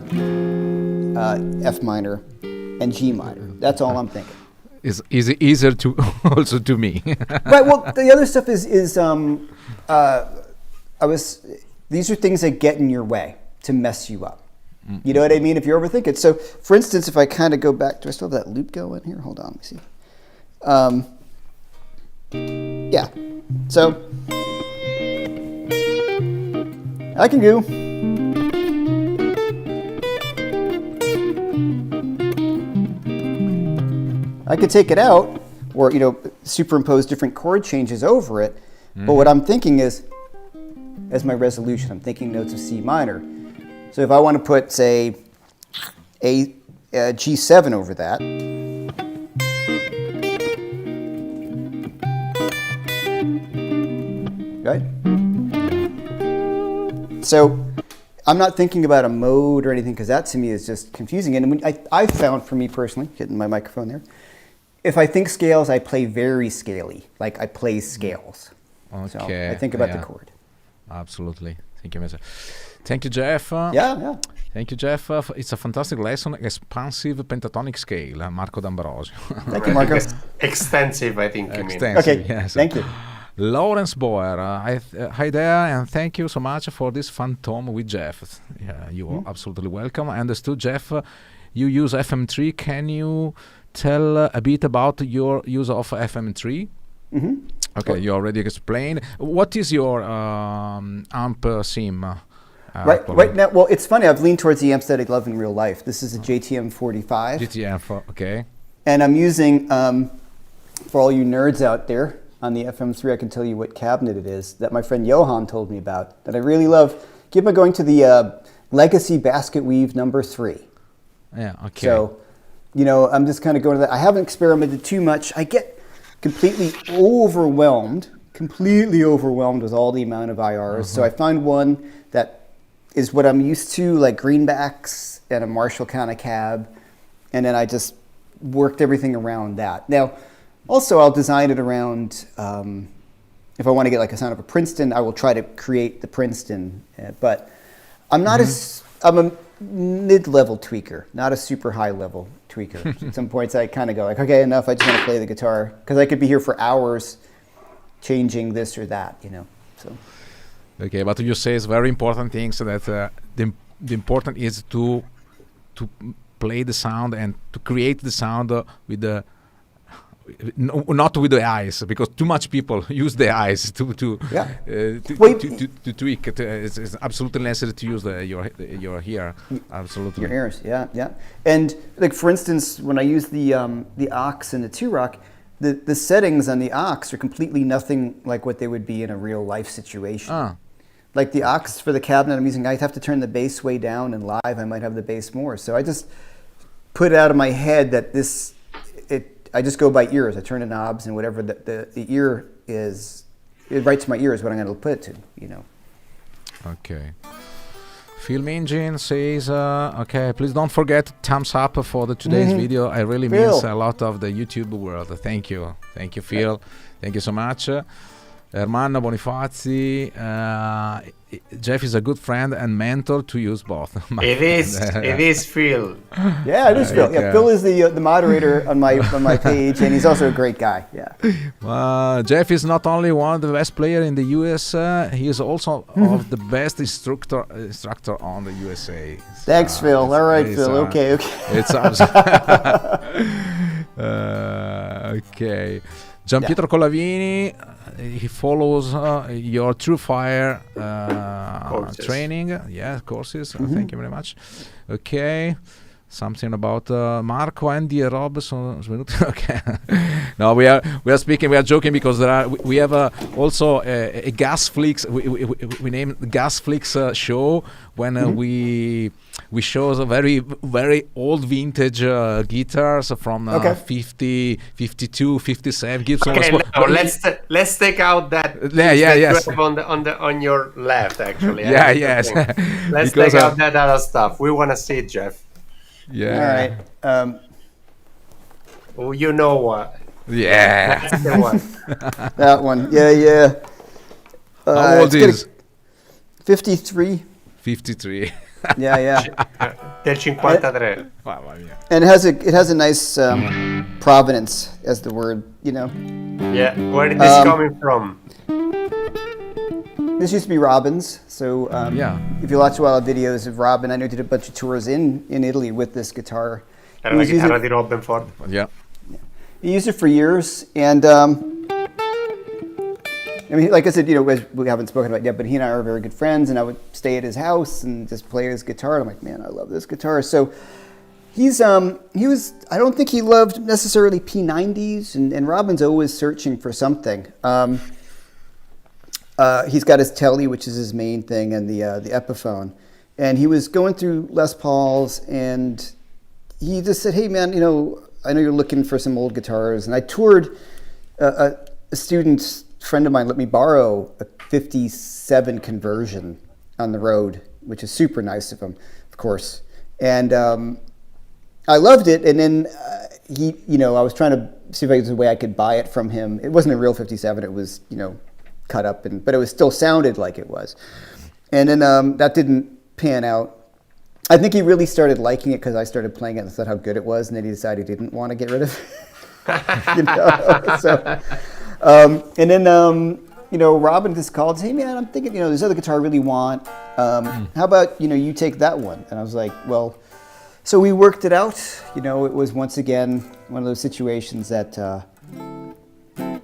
F minor, and G minor. That's all I'm thinking. Is easier to also to me. Right. Well, the other stuff is these are things that get in your way to mess you up. Mm-hmm. You know what I mean? If you overthink it. So, for instance, if I kind of go back, do I still have that loop going here? Hold on, let me see. Yeah. So I can go. I could take it out or, superimpose different chord changes over it. But what I'm thinking is, as my resolution, I'm thinking notes of C minor. So if I want to put, say, a G7 over that, right? So I'm not thinking about a mode or anything because that to me is just confusing. And I found for me personally, hitting my microphone there, if I think scales, I play very scaly, like I play scales. Okay. So I think about the chord. Absolutely. Thank you, Mr. Thank you, Jeff. Yeah. Thank you, Jeff. It's a fantastic lesson, expansive pentatonic scale, Marco D'Ambrosio. Thank you, Marco. Extensive, I think you mean. Extensive, Okay, yes. thank you. Lawrence Boer, hi there, and thank you so much for this FantHome with Jeff. Yeah, you are absolutely welcome. I understood, Jeff, you use FM3. Can you tell a bit about your use of FM3? Okay, you already explained. What is your amp sim? Right now, well, it's funny. I've leaned towards the amps that I love in real life. This is a JTM 45. Okay. And I'm using, for all you nerds out there, on the FM3, I can tell you what cabinet it is that my friend Johan told me about that I really love. Keep on going to the Legacy Basket Weave number 3. Yeah, okay. So, I'm just kind of going to that. I haven't experimented too much. I get completely overwhelmed with all the amount of IRs. So I find one that is what I'm used to, like greenbacks and a Marshall kind of cab. And then I just worked everything around that. Now, also, I'll design it around, if I want to get like a sound of a Princeton, I will try to create the Princeton. But I'm not I'm a mid-level tweaker, not a super high-level tweaker. At some points, I kind of go like, okay, enough. I just want to play the guitar because I could be here for hours changing this or that, So. Okay, but you say it's very important things that the important is to play the sound and to create the sound with the. Not with the eyes, because too much people use the eyes to tweak it. It's absolutely necessary to use your ear. Absolutely. Your ears, yeah. And like for instance, when I use the aux and the 2-rock, the settings on the aux are completely nothing like what they would be in a real life situation. Like the aux for the cabinet I'm using, I have to turn the bass way down, and live I might have the bass more. So I just put it out of my head that I just go by ears. I turn the knobs and whatever the ear is, right to my ear is what I'm going to put it to, Okay. Film Engine says, okay, please don't forget thumbs up for today's video. I really miss a lot of the YouTube world. Thank you, Phil. Thank you so much. Ermanno, Bonifazi, Jeff is a good friend and mentor to use both. It is Phil. Yeah, it is Phil. Yeah, Phil is the moderator on my page, and he's also a great guy. Yeah. Jeff is not only one of the best players in the US, he is also of the best instructor on the USA. Thanks, Phil. All right, Phil. Okay. It's okay. Gianpietro Collavini, he follows your True Fire training. Yeah, courses. Thank you very much. Okay. Something about Marco, Andy, and Rob. Okay. No, we are speaking. We are joking because we have also a Gasflix. We named Gasflix show when we show the very old vintage guitars from 50, 52, 57. Gibson. Okay, now let's take out that. Yes. You have on your left, actually. Yes. Let's take out that other stuff. We want to see it, Jeff. Yeah. All right. Well, you know what? Yeah. That's the one. That one. Yeah. How old is? 53. 53. Yeah. Del 53. And it has a nice provenance as the word, Yeah. Where is this coming from? This used to be Robin's, so if you watch a lot of videos of Robin, I know he did a bunch of tours in Italy with this guitar. Era la chitarra di Robin Ford. Yeah. He used it for years, and like I said, we haven't spoken about it yet, but he and I are very good friends, and I would stay at his house and just play his guitar. And I'm like, man, I love this guitar. So He was, I don't think he loved necessarily P90s, and Robin's always searching for something. He's got his Telly, which is his main thing, and the Epiphone. And he was going through Les Pauls, and he just said, hey man, I know you're looking for some old guitars. And I toured, a friend of mine let me borrow a 57 conversion on the road, which is super nice of him, of course. And I loved it. And then I was trying to see if there was a way I could buy it from him. It wasn't a real 57. It was, cut up, but it was still sounded like it was. And then that didn't pan out. I think he really started liking it because I started playing it and thought how good it was, and then he decided he didn't want to get rid of it. So, and then Robin just called, hey man, I'm thinking, this other guitar I really want. How about you take that one? And I was like, well, so we worked it out. It was once again one of those situations that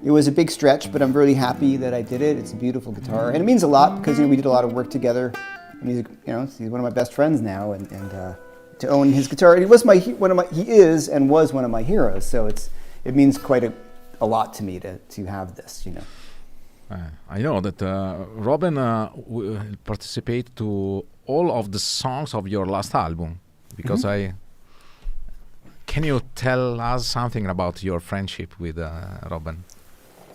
it was a big stretch, but I'm really happy that I did it. It's a beautiful guitar, and it means a lot because we did a lot of work together. And he's one of my best friends now, and to own his guitar, he was he is and was one of my heroes. So it means quite a lot to me to have this. I know that Robin will participate to all of the songs of your last album because Can you tell us something about your friendship with Robin?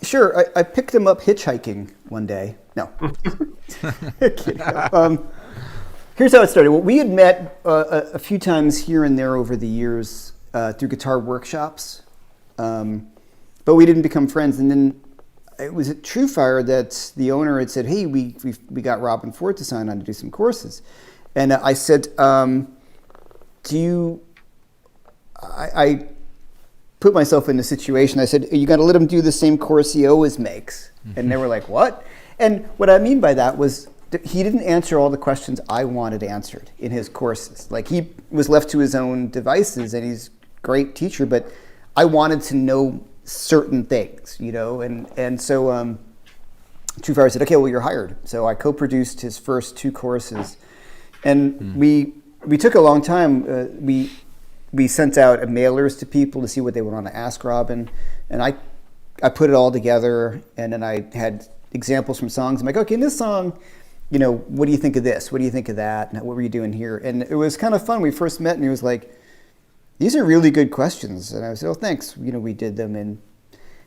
Sure. I picked him up hitchhiking one day. No. Here's how it started. Well, we had met a few times here and there over the years through guitar workshops, but we didn't become friends. And then it was at True Fire that the owner had said, hey, we got Robin Ford to sign on to do some courses. And I said, I put myself in a situation. I said, you got to let him do the same course he always makes. And they were like, what? And what I mean by that was he didn't answer all the questions I wanted answered in his courses. Like, he was left to his own devices, and he's a great teacher, but I wanted to know certain things, and so True Fire said, okay, well, you're hired. So I co-produced his first 2 courses, and we took a long time. We sent out mailers to people to see what they would want to ask Robin, and I put it all together, and then I had examples from songs. I'm like, okay, in this song, what do you think of this? What do you think of that? And what were you doing here? And it was kind of fun. We first met, and he was like, these are really good questions. And I said, oh, thanks. We did them, and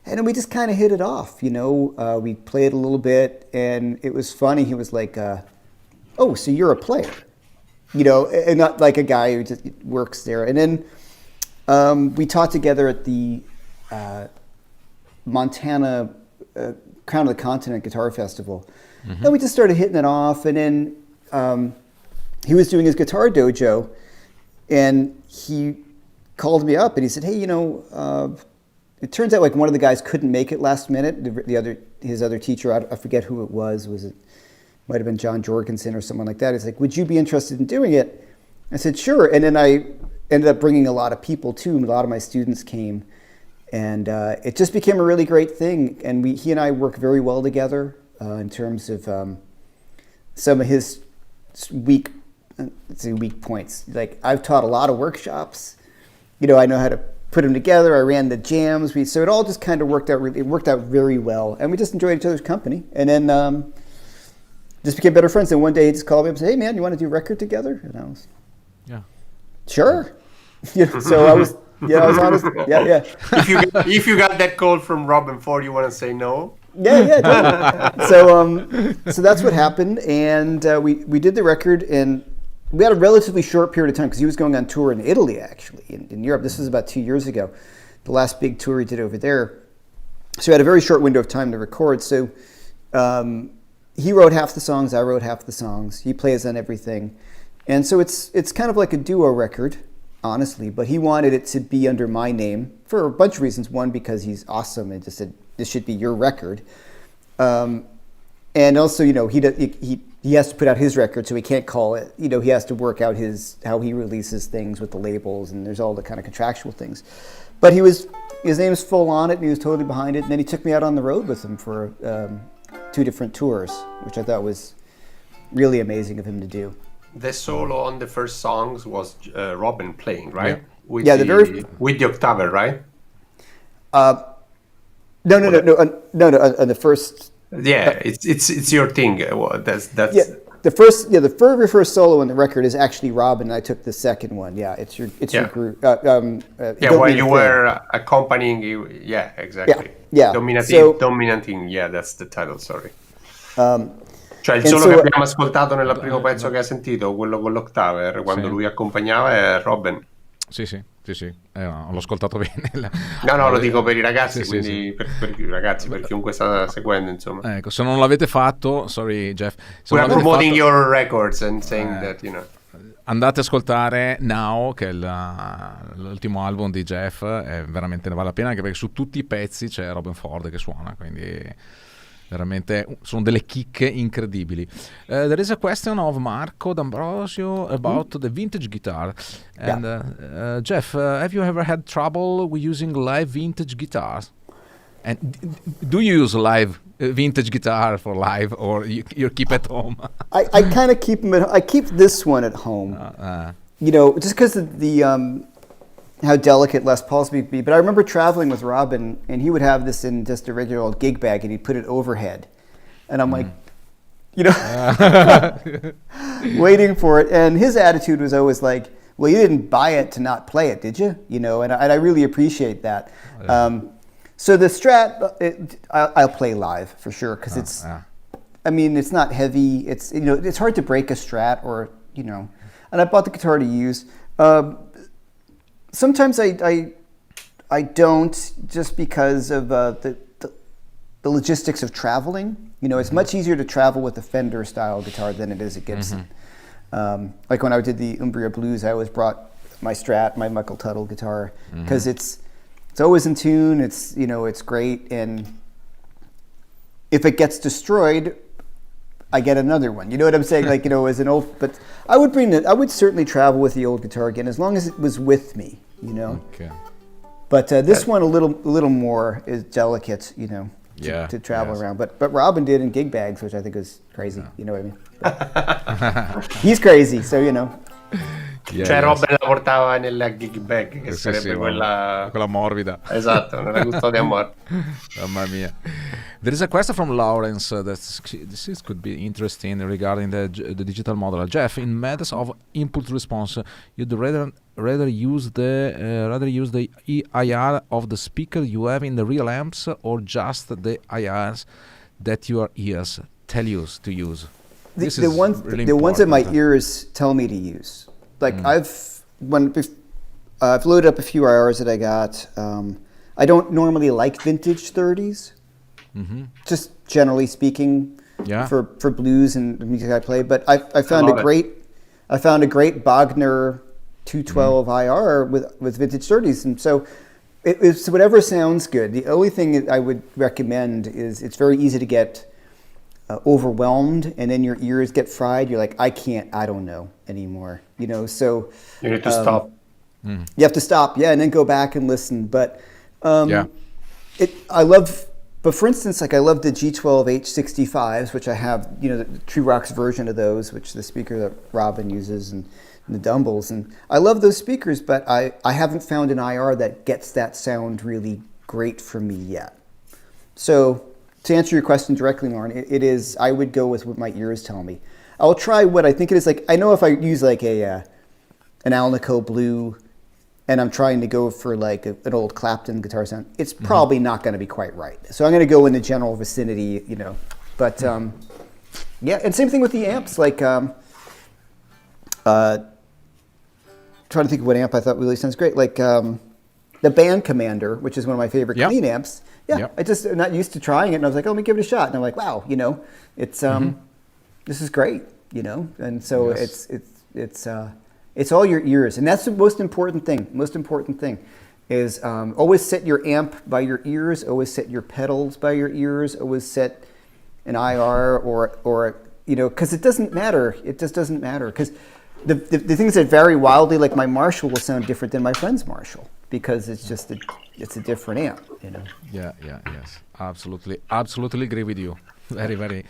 then we just kind of hit it off. We played a little bit, and it was funny. He was like, oh, so you're a player. And not like a guy who just works there. And then we taught together at the Montana Crown of the Continent Guitar Festival. And we just started hitting it off. And then he was doing his guitar dojo, and he called me up and he said, hey, it turns out like one of the guys couldn't make it last minute. His other teacher, I forget who it was. Was it? Might have been John Jorgensen or someone like that. He's like, would you be interested in doing it? I said, sure. And then I ended up bringing a lot of people too. A lot of my students came, and it just became a really great thing. And he and I work very well together in terms of some of his weak points. Like, I've taught a lot of workshops. I know how to put them together. I ran the jams. So it all just kind of worked out. It worked out very well, and we just enjoyed each other's company. And then just became better friends. And one day he just called me up and said, hey man, you want to do a record together? And I was, sure. So I was honest. Yeah. If you got that call from Robin Ford, you want to say no? Yeah. Totally. So that's what happened, and we did the record, and we had a relatively short period of time because he was going on tour in Italy, actually, in Europe. This was about 2 years ago, the last big tour he did over there. So we had a very short window of time to record. So he wrote half the songs, I wrote half the songs. He plays on everything. And so it's kind of like a duo record, honestly, but he wanted it to be under my name for a bunch of reasons. One, because he's awesome and just said, this should be your record. And also, he has to put out his record, so he can't call it, he has to work out how he releases things with the labels, and there's all the kind of contractual things. But his name is full on it, and he was totally behind it. And then he took me out on the road with him for 2 different tours, which I thought was really amazing of him to do. the solo on the first songs was Robin playing, right? Yeah. With Yeah, with the octave, right? No. On the first. Yeah, it's your thing. Well, that's Yeah, the very first solo on the record is actually Robin. I took the second one. Yeah, it's your group. Where you were accompanying you. Yeah, exactly. Yeah. Dominating. Yeah, that's the title. Sorry. Cioè il solo che abbiamo ascoltato nel primo pezzo che hai sentito, quello con l'octave, quando lui accompagnava, è Robin. Sì. L'ho ascoltato bene. No, lo dico per i ragazzi, quindi per i ragazzi, per chiunque sta seguendo, insomma. Ecco, se non l'avete fatto, sorry Jeff. We are promoting your records and saying that, andate a ascoltare Now, che è l'ultimo album di Jeff, veramente ne vale la pena, anche perché su tutti i pezzi c'è Robin Ford che suona, quindi veramente sono delle chicche incredibili. There is a question of Marco D'Ambrosio about the vintage guitar. And Jeff, have you ever had trouble with using live vintage guitars? And do you use live vintage guitar for live, or you keep at home? I kind of keep them I keep this one at home. Just because of the how delicate Les Pauls would be. But I remember traveling with Robin, and he would have this in just a regular old gig bag, and he'd put it overhead. And I'm like, waiting for it. And his attitude was always like, well, you didn't buy it to not play it, did you? And I really appreciate that. So the Strat, I'll play live for sure, because it's, I mean, it's not heavy. It's, it's hard to break a Strat and I bought the guitar to use. Sometimes I don't, just because of the logistics of traveling. It's much easier to travel with a Fender style guitar than it is a Gibson. Like when I did the Umbria Blues, I always brought my Strat, my Michael Tuttle guitar, because it's always in tune. It's it's great, and if it gets destroyed, I get another one. You know what I'm saying? Like, as an old, but I would certainly travel with the old guitar again, as long as it was with me, Okay. But this one a little more is delicate, to travel around. But Robin did in gig bags, which I think is crazy. You know what I mean? He's crazy, so Cioè Robin la portava nella gig bag, che sarebbe quella morbida. Esatto, nella custodia morta. Mamma mia. There is a question from Lawrence this could be interesting regarding the digital model. Jeff, in methods of input response, you'd rather use the IR of the speaker you have in the real amps, or just the IRs that your ears tell you to use? The ones that my ears tell me to use. Like I've loaded up a few IRs that I got. I don't normally like vintage 30s, just generally speaking, for blues and the music I play. But I found a great Bogner 212 IR with vintage 30s, and so it's whatever sounds good. The only thing I would recommend is it's very easy to get overwhelmed, and then your ears get fried. You're like, I don't know anymore, so you need to stop. You have to stop, and then go back and listen. But but for instance, like I love the G12 H65s, which I have, the True Rock's version of those, which the speaker that Robin uses, and the Dumbles, and I love those speakers, but I haven't found an IR that gets that sound really great for me yet. So to answer your question directly, Lauren, it is, I would go with what my ears tell me. I'll try what I think it is. Like, I know if I use like an Alnico Blue, and I'm trying to go for like an old Clapton guitar sound, it's probably not going to be quite right. So I'm going to go in the general vicinity, But and same thing with the amps. Like, trying to think of what amp I thought really sounds great. Like the Band Commander, which is one of my favorite clean amps. I just am not used to trying it, and I was like, let me give it a shot. And I'm like, wow, it's this is great, And so it's all your ears, and that's the most important thing. Most important thing is always set your amp by your ears. Always set your pedals by your ears. Always set an IR or because it doesn't matter. It just doesn't matter, because the things that vary wildly, like my Marshall, will sound different than my friend's Marshall, because it's just it's a different amp, Yes, absolutely agree with you. Very, very,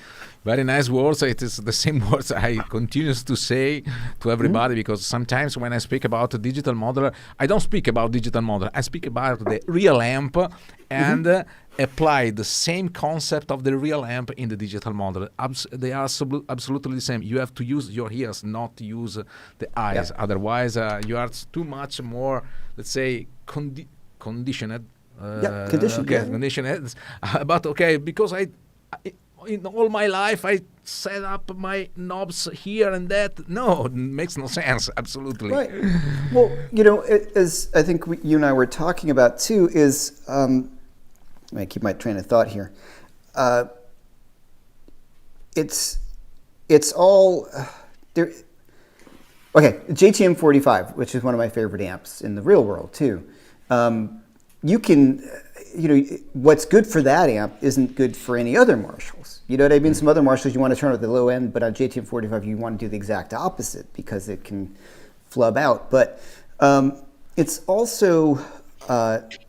very nice words. It is the same words I continues to say to everybody, because sometimes when I speak about a digital modeler, I don't speak about digital modeler. I speak about the real amp and apply the same concept of the real amp in the digital modeler. They are absolutely the same. You have to use your ears, not to use the eyes. Yep. Otherwise, you are too much more, let's say, conditioned. Conditioned. Okay, Yeah. conditioned. But okay, because I in all my life I set up my knobs here and that. No, it makes no sense. Absolutely. Right. Well, as I think you and I were talking about too, is I keep my train of thought here. It's all there. Okay, JTM 45, which is one of my favorite amps in the real world too. You can, what's good for that amp isn't good for any other Marshalls. You know what I mean? Some other Marshalls you want to turn at the low end, but on JTM 45 you want to do the exact opposite because it can flub out. But it's also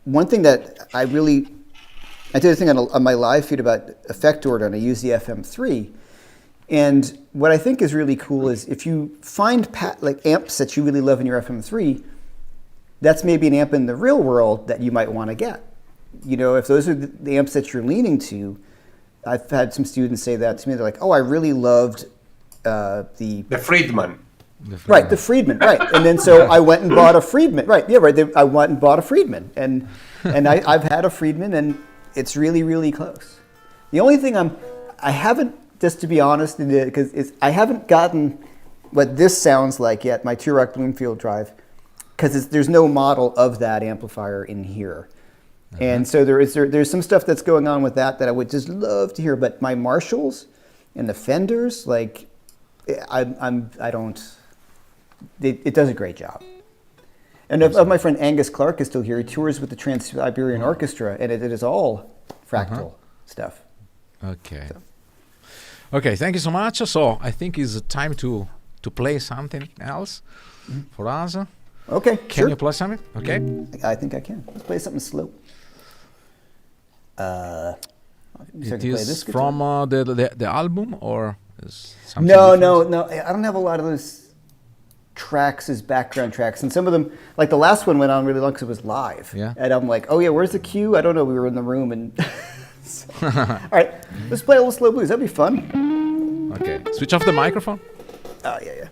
one thing that I did a thing on my live feed about effect order, and I use the FM3. And what I think is really cool is if you find amps that you really love in your FM3, that's maybe an amp in the real world that you might want to get. If those are the amps that you're leaning to, I've had some students say that to me. They're like, "Oh, I really loved The Friedman. Right, the Friedman, right." And then so I went and bought a Friedman. Right, yeah, right. I went and bought a Friedman, and I've had a Friedman, and it's really, really close. The only thing I haven't, just to be honest, because I haven't gotten what this sounds like yet, my T-Rock Bloomfield drive, because there's no model of that amplifier in here. And so there's some stuff that's going on with that I would just love to hear. But my Marshalls and the Fenders, like, it does a great job. And of my friend Angus Clark is still here. He tours with the Trans-Siberian Orchestra, and it is all fractal stuff. Okay. Okay, thank you so much. So I think it's time to play something else for us. Okay, Can you play something? Okay. I think I can. Let's play something slow. It is from the album, or is something No. I don't have a lot of those tracks as background tracks, and some of them, like the last one, went on really long because it was live. Yeah. And I'm like, oh yeah, where's the cue? I don't know. We were in the room, and all right, let's play a little slow blues. That'd be fun. Okay. Switch off the microphone. Oh yeah.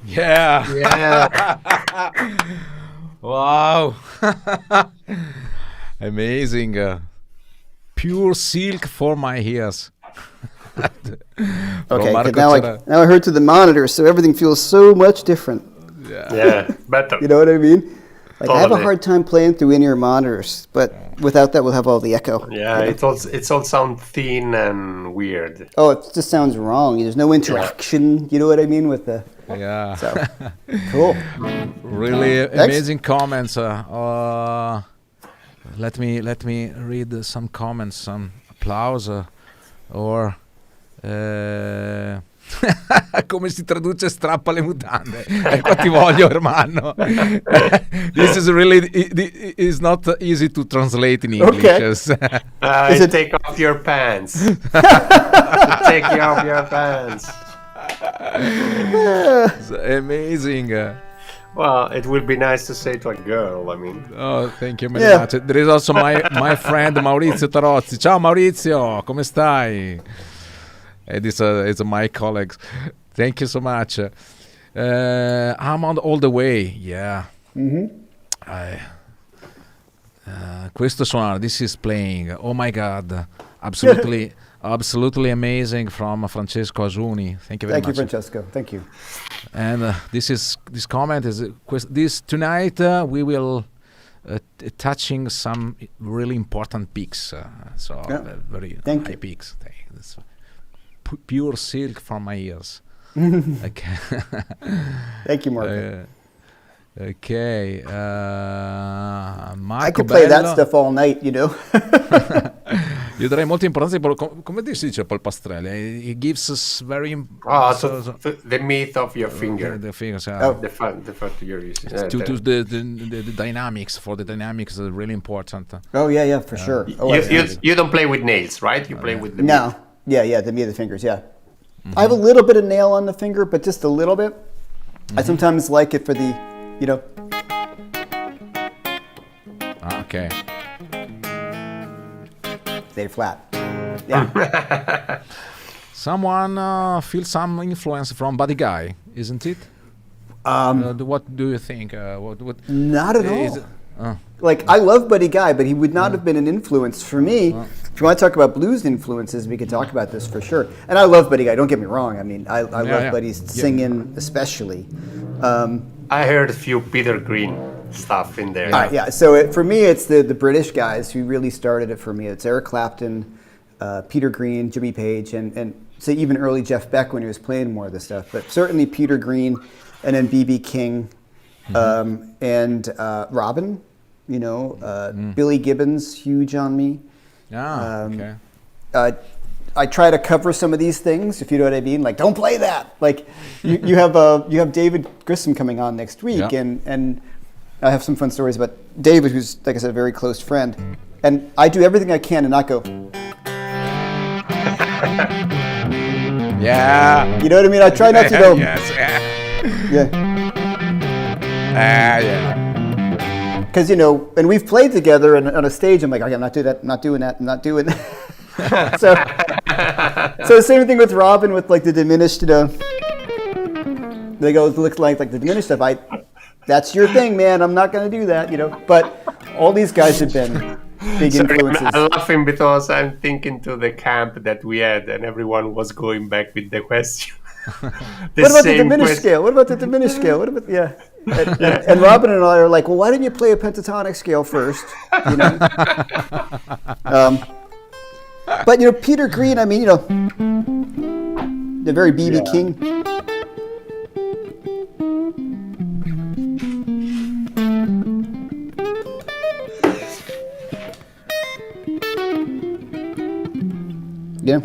Yeah. Yeah. Wow. Amazing. Pure silk for my ears. From Okay, 'cause Marco now Cera- now I heard through the monitor, so everything feels so much different. Yeah. Better. You know what I mean? Like I have a Totally. hard time playing through in-ear monitors, but without that, we'll have all the echo. Yeah, it's all sound thin and weird. Oh, it just sounds wrong. There's no interaction. You know what I mean with the. Yeah. So cool. Really amazing comments. Let me read some comments, some applause, or come si traduce strappa le mutande? Qua ti voglio, Ermanno. This is really is not easy to translate in English. Okay. Is it- Take off your pants. Take off your pants. It's amazing. Well, it would be nice to say to a girl. I mean, Oh, thank you very Yeah. much. There is also my friend Maurizio Tarozzi. Ciao Maurizio, come stai? And it's my colleagues. Thank you so much. I'm on all the way. Yeah. Questo suono. This is playing. Oh my God! Absolutely, absolutely amazing from Francesco Asuni. Thank you very Thank you, much. Francesco. Thank you. And this comment is this tonight we will touching some really important peaks. Yeah. Very Thank high you. peaks. It's pure silk from my ears. Okay. Thank you, Marco. Okay. I Marco could play that Bello. stuff all night, you know. Io darei molta importanza come si dice polpastrello? It gives us very The myth of your finger. the fingers. The fact you're using. To the dynamics. For the dynamics is really important. Oh yeah, for sure. Oh, You don't play with nails, right? You play with the no. myth. Yeah, the meat of the fingers. Yeah, I have a little bit of nail on the finger, but just a little bit. I sometimes like it for the, Okay. Stay flat. Yeah. Someone feels some influence from Buddy Guy, isn't it? What do you think? What? Not at is all. it- Like, I love Buddy Guy, but he would not have been an influence for me. If you want to talk about blues influences, we could talk about this for sure. And I love Buddy Guy, don't get me wrong. I mean, I love Buddy's singing especially. I heard a few Peter Green stuff in there. Yeah, so for me, it's the British guys who really started it for me. It's Eric Clapton, Peter Green, Jimmy Page, and say even early Jeff Beck when he was playing more of this stuff. But certainly Peter Green, and then B.B. King, and Robin, Billy Gibbons, huge on me. Okay. I try to cover some of these things, if you know what I mean. Like, don't play that. Like, you have David Grissom coming on next week, and I have some fun stories about David, who's, like I said, a very close friend. And I do everything I can to not go. Yeah. You know what I mean? I try not to go. Yes. Yeah. Yeah. Because, and we've played together on a stage. I'm like, okay, I'm not doing that. I'm not doing that. I'm not doing that. so the same thing with Robin with like the diminished, they go look like the diminished stuff. That's your thing, man. I'm not going to do that, But all these guys have been big influences. I'm laughing because I'm thinking to the camp that we had, and everyone was going back with the question. What about the diminished scale? What about the diminished scale? What about And Robin and I are like, well, why didn't you play a pentatonic scale first? But Peter Green, I mean, the very B.B. King. Yeah.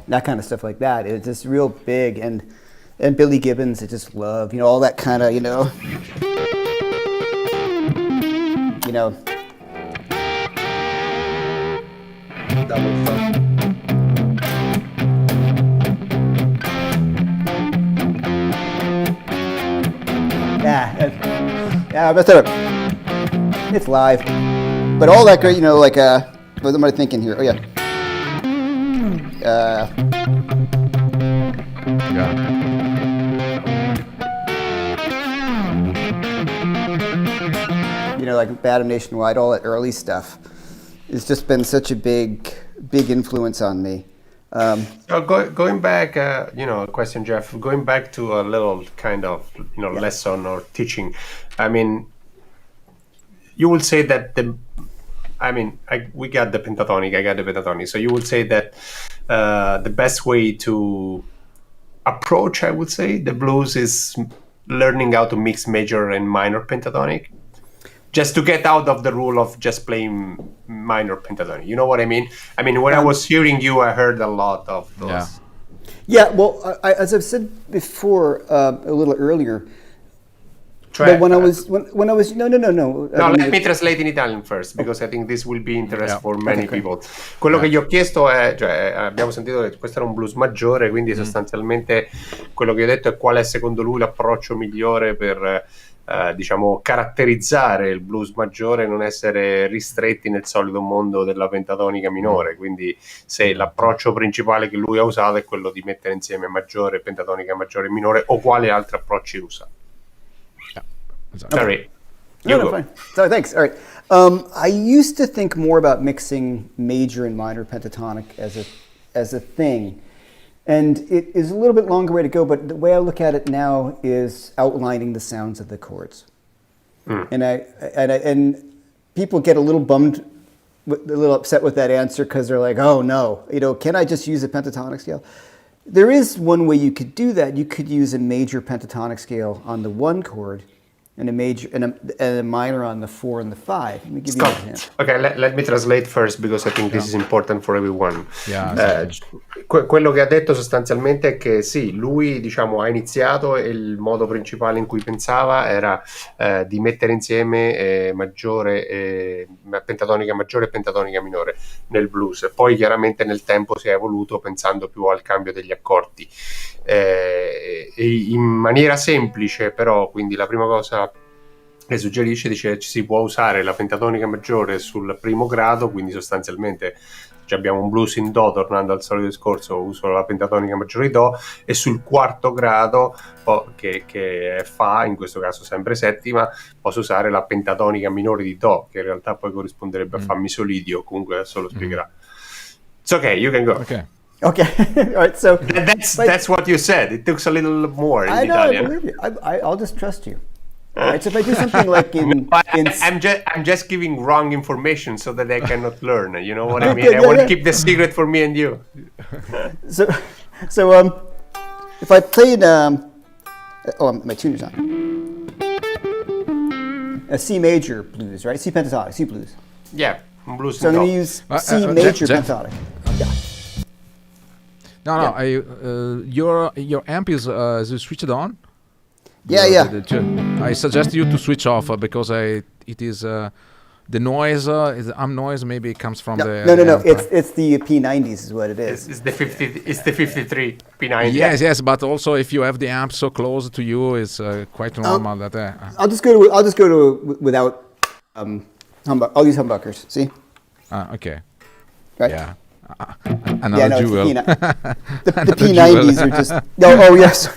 That kind of stuff like that. It's just real big, and Billy Gibbons, I just love, all that kind of, double funk. Yeah, but it's live. But all that great, what am I thinking here? Oh yeah. Like Bad Nationwide, all that early stuff. It's just been such a big influence on me. So going back, a question, Jeff. Going back to a little kind of lesson or teaching. I mean, you would say that we got the pentatonic. I got the pentatonic. So you would say that the best way to approach, I would say, the blues is learning how to mix major and minor pentatonic. Just to get out of the rule of just playing minor pentatonic. You know what I mean? I mean, when I was hearing you, I heard a lot of those. Yeah, well, as I've said before a little earlier, when I was no. No, let me translate in Italian first, because I think this will be interesting for many people. Quello che gli ho chiesto è, abbiamo sentito che questo era un blues maggiore, quindi sostanzialmente quello che io ho detto è qual è secondo lui l'approccio migliore per caratterizzare il blues maggiore e non essere ristretti nel solito mondo della pentatonica minore. Quindi se l'approccio principale che lui ha usato è quello di mettere insieme maggiore, pentatonica maggiore e minore, o quali altri approcci usa. Sorry. No, fine. So thanks. All right. I used to think more about mixing major and minor pentatonic as a thing. And it is a little bit longer way to go, but the way I look at it now is outlining the sounds of the chords. And people get a little bummed, a little upset with that answer because they're like, oh no, can I just use a pentatonic scale? There is one way you could do that. You could use a major pentatonic scale on the 1 chord and a minor on the 4 and the 5. Let me give you an example. Okay, let me translate first because I think this is important for everyone. Yeah, Quello che ha detto sostanzialmente è che sì, lui diciamo ha iniziato e il modo principale in cui pensava era di mettere insieme pentatonica maggiore e pentatonica minore nel blues. Poi chiaramente nel tempo si è evoluto pensando più al cambio degli accordi. In maniera semplice però, quindi la prima cosa che suggerisce, dice ci si può usare la pentatonica maggiore sul primo grado, quindi sostanzialmente abbiamo un blues in do, tornando al solito discorso uso la pentatonica maggiore di do, e sul quarto grado che è fa, in questo caso sempre settima, posso usare la pentatonica minore di do, che in realtà poi corrisponderebbe a fa mi solidio, comunque adesso lo spiegherà. It's okay, you can go. Okay. All right. So that's what you said. It took a little more in I know. Italian. I believe you. I'll just trust you. All right. So if I do something like I'm just giving wrong information so that they cannot learn. You know what I mean? Okay, I want to keep the secret for me and you. So if I played my tuner's on a C major blues, right? C pentatonic, C blues. Yeah, blues. So I'm going to use C major Jeff. pentatonic. Yeah. No. Your amp is switched on. Yeah. I suggest you to switch off because it is the noise. The amp noise maybe comes from the. No. It's the P90s is what it is. It's the 50. It's the 53 P90. Yes. But also, if you have the amp so close to you, it's quite normal that. I'll just go to without humbuck. I'll use humbuckers. See. Okay. Right. Yeah. Another jewel. The P90s are just. Oh yes.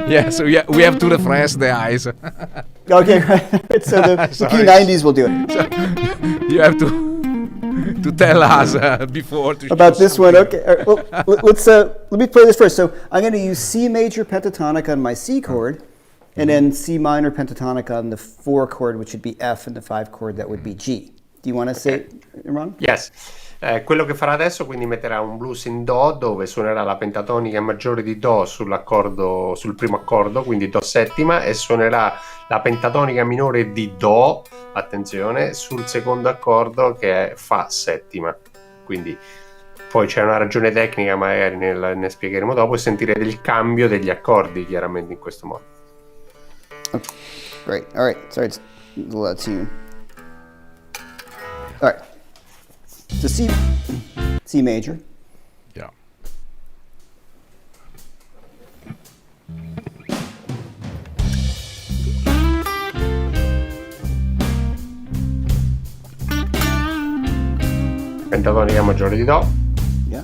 Yeah. So we have to refresh the eyes. Okay, right. So the P90s will do it. So you have to tell us before to about this one. Okay. Well, let me play this first. So I'm going to use C major pentatonic on my C chord, and then C minor pentatonic on the 4 chord, which would be F, and the 5 chord that would be G. Do you want to say it, Ermanno? Yes. Quello che farà adesso, quindi metterà un blues in do dove suonerà la pentatonica maggiore di do sul primo accordo, quindi do settima, e suonerà la pentatonica minore di do, attenzione, sul secondo accordo che è fa settima. Quindi poi c'è una ragione tecnica, magari ne spiegheremo dopo, e sentirete il cambio degli accordi chiaramente in questo modo. Okay. Great. All right. Sorry, it's a little out of tune. All right. So C major. Yeah. Pentatonica maggiore di do. Yeah.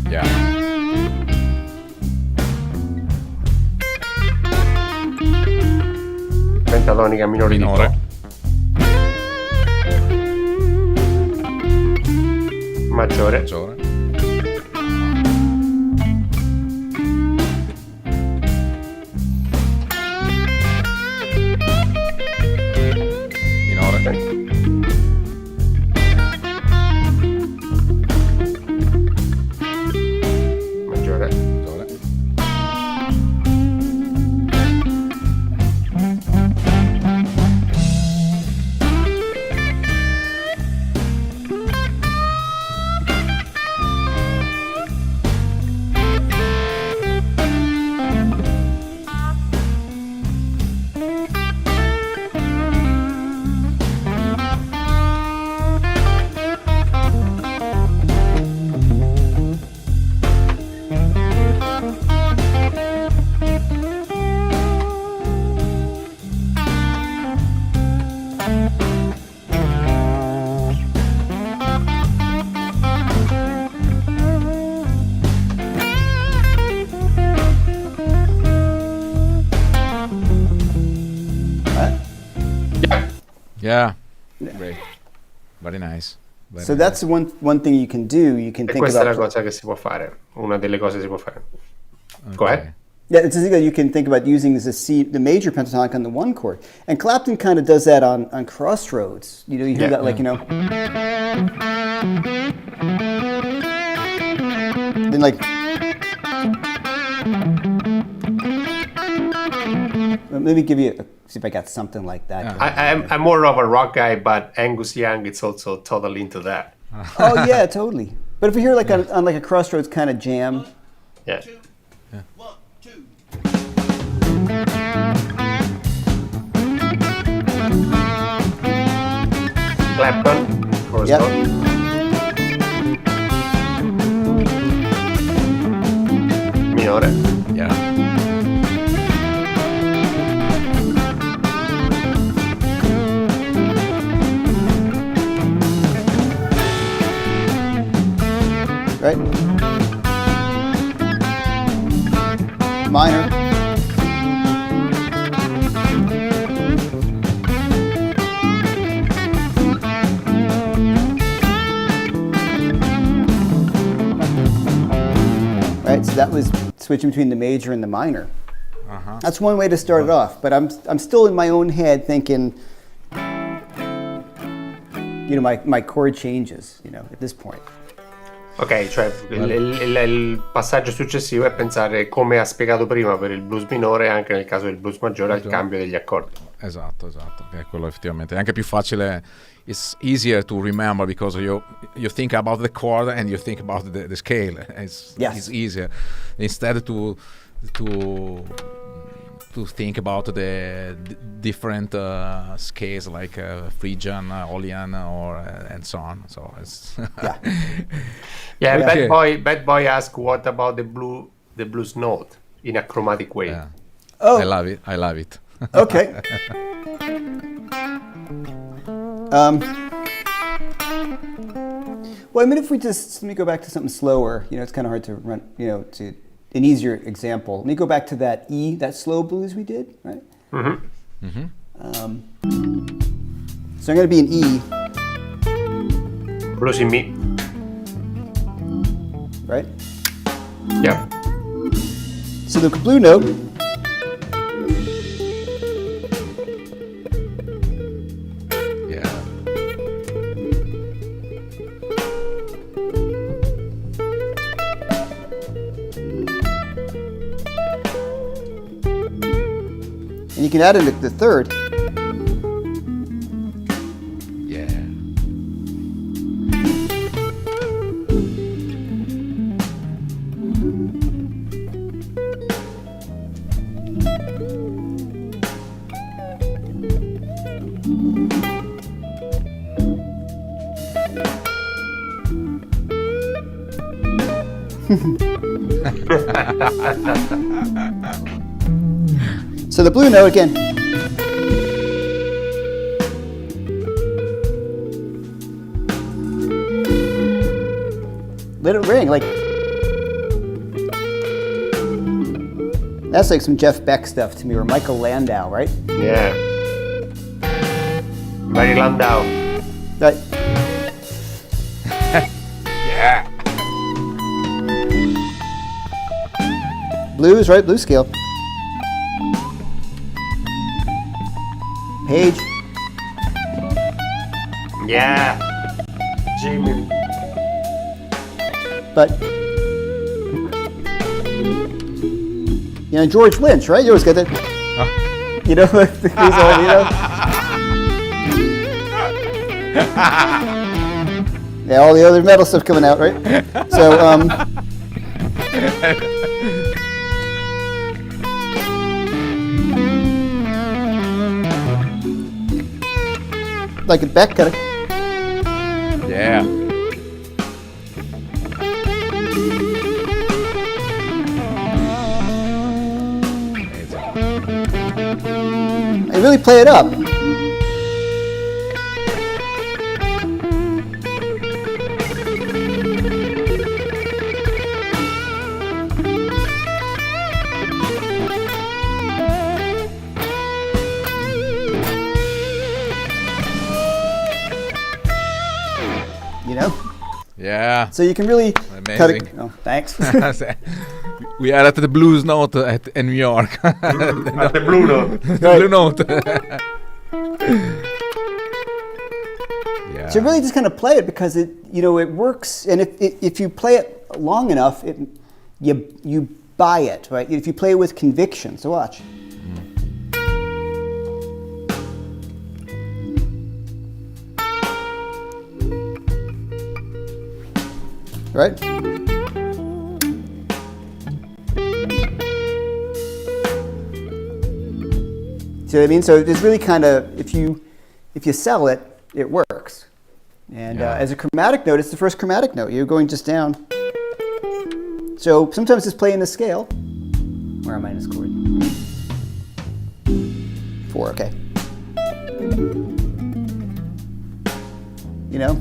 Yeah. Pentatonica minore di do. Maggiore. Minore. Maggiore. Yeah. Great. Very nice. So that's one thing you can do. You can E think questa è la about. cosa che si può fare, una delle cose che si può fare. Go ahead. Yeah, it's a thing that you can think about using as the major pentatonic on the one chord. And Clapton kind of does that on Crossroads. You hear that like, then like, let me give you, see if I got something like that. I'm more of a rock guy, but Angus Young is also totally into that. Oh yeah, totally. But if you hear like on like a Crossroads kind of jam. Yeah. 1, 2. Clapton, chorus Yep. note. Minore. Yeah. Right? Minor. Right, so that was switching between the major and the minor. That's one way to start it off, but I'm still in my own head thinking, my chord changes, at this point. Ok, cioè il passaggio successivo è pensare, come ha spiegato prima per il blues minore, anche nel caso del blues maggiore, al cambio degli accordi. Esatto, che è quello effettivamente. È anche più facile, it's easier to remember because you think about the chord and you think about the scale. It's easier. Instead to think about the different scales like Phrygian, Aeolian, or and so on. So it's yeah. Okay. Bad Boy asked, what about the blues note in a chromatic way? Yeah. Oh, I love it. Okay. Well, I mean, if we let me go back to something slower. It's kind of hard to run. To an easier example. Let me go back to that E, that slow blues we did, right? Mm-hmm. Mm-hmm. So I'm going to be an E. Blues in Mi. Right? Yeah. So the blue note. Yeah. And you can add in the third. Yeah. So the blue note again. Let it ring, like that's like some Jeff Beck stuff to me, or Michael Landau, right? Yeah. Mary Landau. Right. Yeah. Blues, right? Blues scale. Page. Yeah. Jimmy. But George Lynch, right? You always get that. He's all, yeah, all the other metal stuff coming out, right? So, like a Beck kind of. Yeah. I really play it up. Yeah. So you can really Amazing. cut it. Oh, thanks. We are at the blues note in New York. At the blue note. The blue note. Yeah. So really just kind of play it because it works, and if you play it long enough, you buy it, right? If you play it with conviction, so watch. Right? See what I mean? So it's really kind of, if you sell it, it works. And as a chromatic note, it's the first chromatic note. You're going just down. So sometimes it's playing the scale. Where am I in this chord? 4, okay. You know?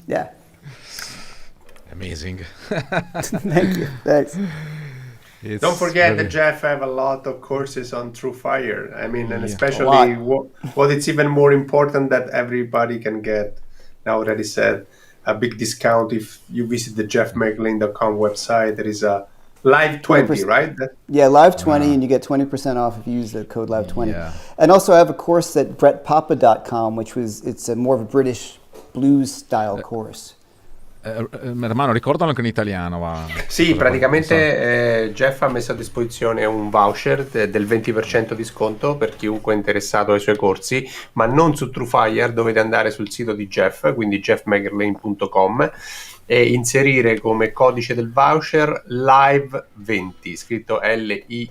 Yeah. Amazing. Thank you. Thanks. Don't forget that Jeff have a lot of courses on True Fire. I mean, and Yeah. especially what it's even more important that everybody can get. I already said a big discount if you visit the jeffmclean.com website. There is a Live 20, right? Yeah, Live 20, and you get 20% off if you use the code Live 20. Yeah. And also I have a course at brettpapa.com, it's a more of a British blues style course. Ermanno, ricordalo anche in italiano. Va. Sì, praticamente Jeff ha messo a disposizione un voucher del 20% di sconto per chiunque è interessato ai suoi corsi, ma non su TrueFire. Dovete andare sul sito di Jeff, quindi jeffmclean.com, e inserire come codice del voucher Live 20, scritto LIVE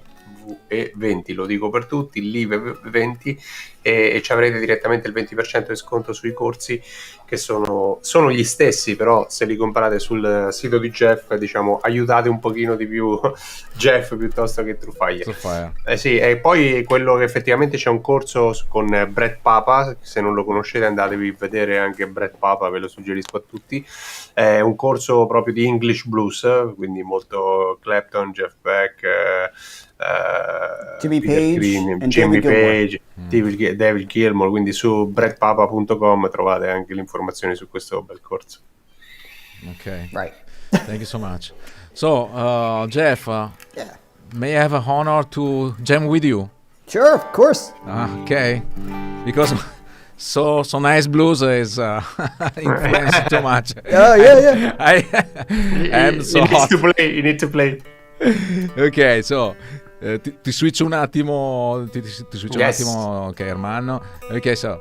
20, lo dico per tutti, Live 20, e ci avrete direttamente il 20% di sconto sui corsi, che sono gli stessi, però se li comprate sul sito di Jeff, diciamo, aiutate un pochino di più Jeff piuttosto che TrueFire. Sì, e poi quello che effettivamente c'è un corso con Brett Papa, se non lo conoscete andatevi a vedere anche Brett Papa, ve lo suggerisco a tutti. È un corso proprio di English Blues, quindi molto Clapton, Jeff Beck, Jimmy Page, David Gilmour, quindi su brettpapa.com trovate anche le informazioni su questo bel corso. Okay. Right. Thank you so much. So, Jeff, may I have a honor to jam with you? Sure, of course. Okay. Because so nice blues is influenced too much. Oh, yeah. I am so hot. You need to play. Ok, so ti switch un attimo. Ti switch un attimo, ok, Ermanno. Ok, so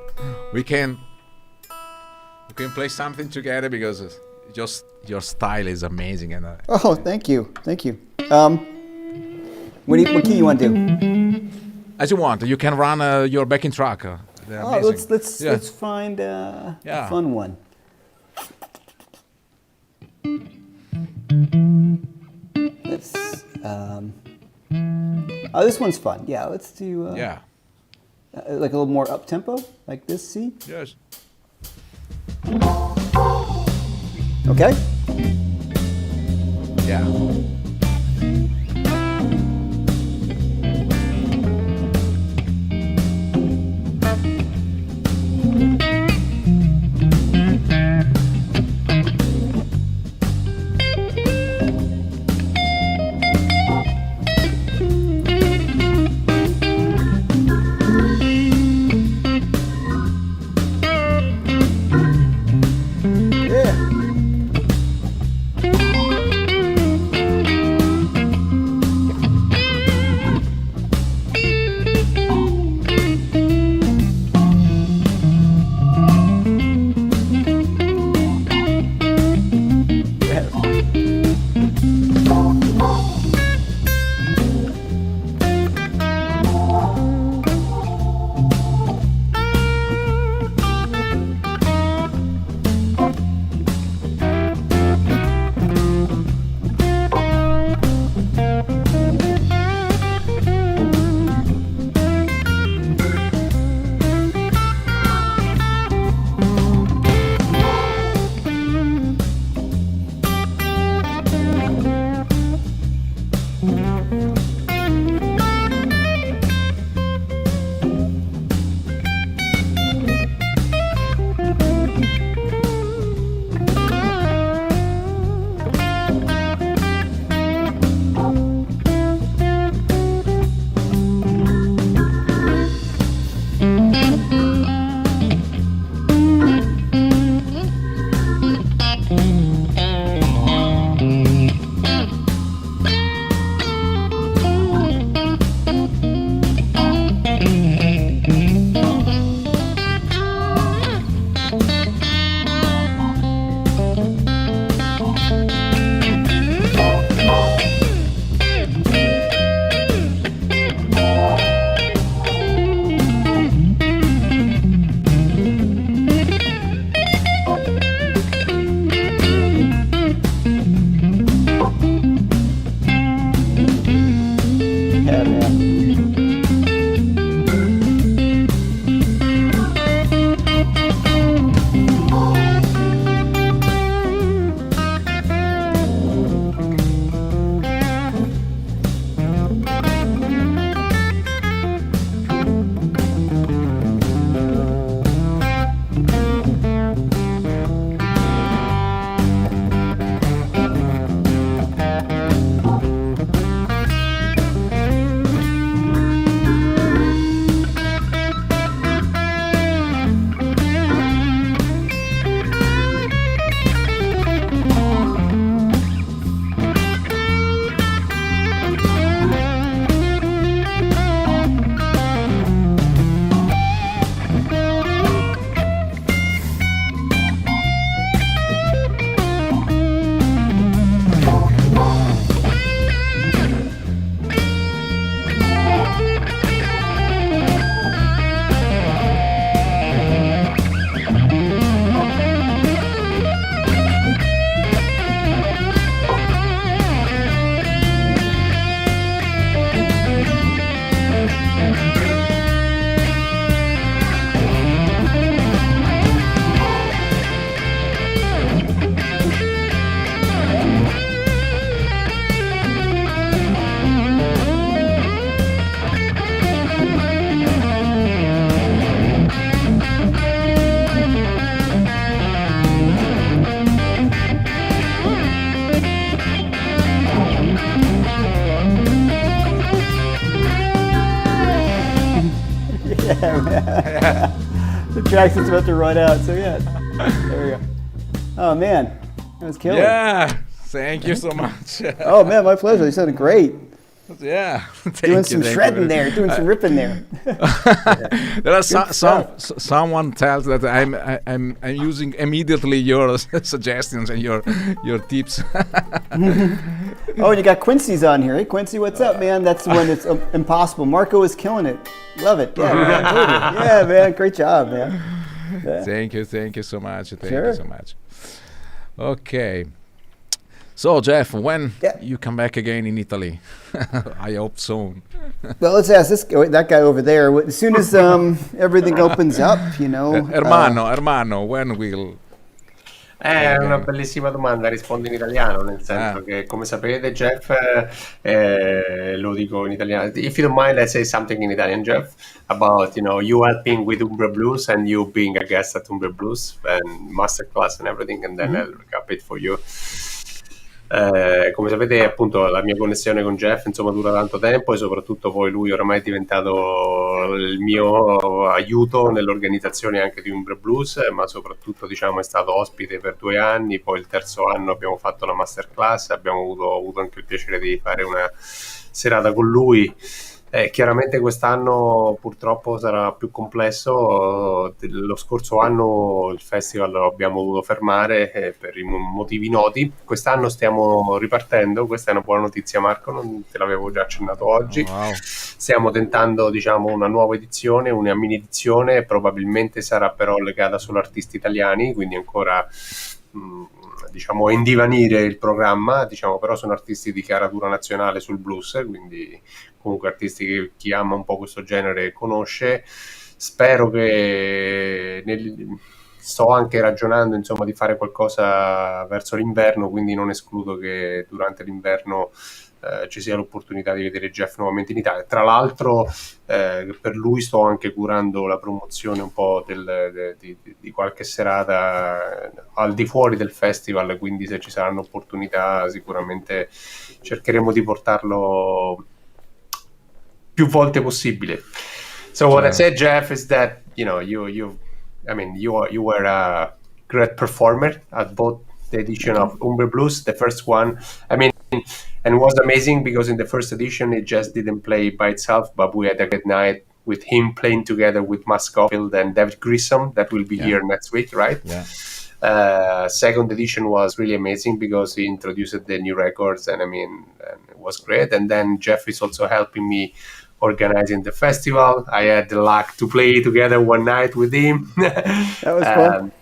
we can play something together because just your style is amazing. And oh, thank you. What key you want to do? As you want. You can run your backing track. Let's find a fun one. This one's fun. Yeah, let's do like a little more up tempo, like this. See? Yes. Okay. Yeah. The Jackson's about to run out, so yeah. There we go. Oh man, that was killing. Yeah, thank you so much. Oh man, my pleasure. You sounded great. Yeah, Doing some shredding there, doing some ripping there. There are someone tells that I'm using immediately your suggestions and your tips. Oh, and you got Quincy's on here. Hey, Quincy, what's up, man? That's the one that's impossible. Marco is killing it. Love it. Yeah, we got Cody. Yeah, man, great job, man. Yeah. Thank you so much. Thank you so much. Okay. So, Jeff, when you come back again in Italy? I hope soon. Well, let's ask that guy over there. As soon as everything opens up, you know. Ermanno, when will... È una bellissima domanda, rispondo in italiano, nel senso che, come sapete, Jeff, lo dico in italiano. If you don't mind, I say something in Italian, Jeff, about, you helping with Umbra Blues and you being a guest at Umbra Blues and masterclass and everything, and then I'll recap it for you. Come sapete, appunto, la mia connessione con Jeff insomma dura tanto tempo e soprattutto poi lui oramai è diventato il mio aiuto nell'organizzazione anche di Umbra Blues, ma soprattutto è stato ospite per 2 anni, poi il terzo anno abbiamo fatto la masterclass, abbiamo avuto anche il piacere di fare una serata con lui. Chiaramente quest'anno purtroppo sarà più complesso. Lo scorso anno il festival lo abbiamo dovuto fermare per i motivi noti. Quest'anno stiamo ripartendo, questa è una buona notizia, Marco, non te l'avevo già accennato oggi. Wow. Stiamo tentando una nuova edizione, una mini edizione, probabilmente sarà però legata solo a artisti italiani, quindi ancora in divanire il programma, però sono artisti di caratura nazionale sul blues, quindi comunque artisti che chi ama un po' questo genere conosce. Spero che sto anche ragionando di fare qualcosa verso l'inverno, quindi non escludo che durante l'inverno ci sia l'opportunità di vedere Jeff nuovamente in Italia. Tra l'altro per lui sto anche curando la promozione un po' di qualche serata al di fuori del festival, quindi se ci saranno opportunità sicuramente cercheremo di portarlo più volte possibile. So what I said, Jeff, is that you were a great performer at both the edition of Umbra Blues, the first one. And it was amazing because in the first edition it just didn't play by itself, but we had a good night with him playing together with Matt Scofield and David Grissom that will be here next week, right? Yeah. Second edition was really amazing because he introduced the new records and it was great. And then Jeff is also helping me organizing the festival. I had the luck to play together one night with him. That was fun.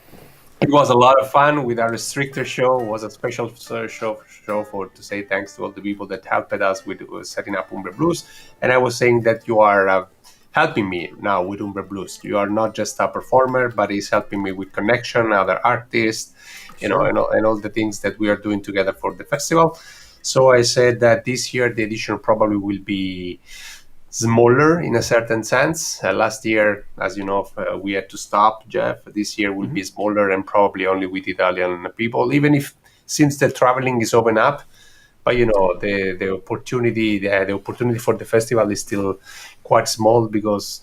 It was a lot of fun with our restrictor show. It was a special show to say thanks to all the people that helped us with setting up Umbra Blues. And I was saying that you are helping me now with Umbra Blues. You are not just a performer, but he's helping me with connection, other artists, and all the things that we are doing together for the festival. So I said that this year the edition probably will be smaller in a certain sense. Last year, as you know, we had to stop, Jeff. This year will be smaller and probably only with Italian people, even if since the traveling is open up. But the opportunity for the festival is still quite small because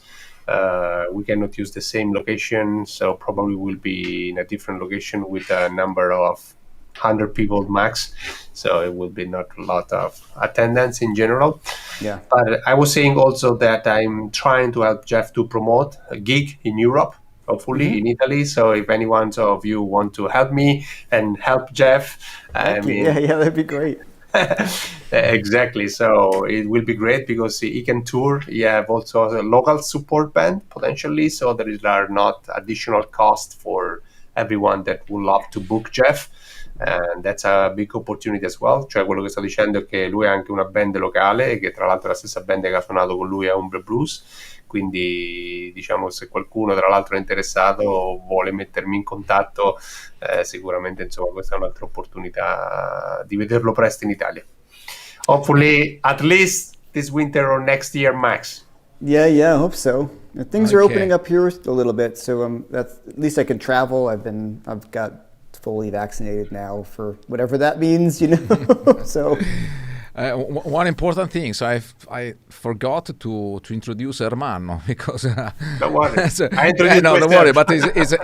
we cannot use the same location. So probably we'll be in a different location with a number of 100 people max, so it will be not a lot of attendance in general. Yeah. But I was saying also that I'm trying to help Jeff to promote a gig in Europe, hopefully in Italy. So if anyone of you want to help me and help Jeff, yeah, that'd be great. Exactly. So it will be great because he can tour. He have also a local support band potentially, so there are not additional cost for everyone that would love to book Jeff. And that's a big opportunity as well. Cioè quello che sto dicendo è che lui ha anche una band locale, che tra l'altro è la stessa band che ha suonato con lui a Umbra Blues, quindi se qualcuno tra l'altro è interessato o vuole mettermi in contatto, sicuramente questa è un'altra opportunità di vederlo presto in Italia. Hopefully at least this winter or next year max. Yeah, I hope so. Things are opening up here a little bit, so that's at least I can travel. I've got fully vaccinated now for whatever that means, So One important thing, so I forgot to introduce Ermanno because Don't worry. so, I introduced no, don't myself. worry, but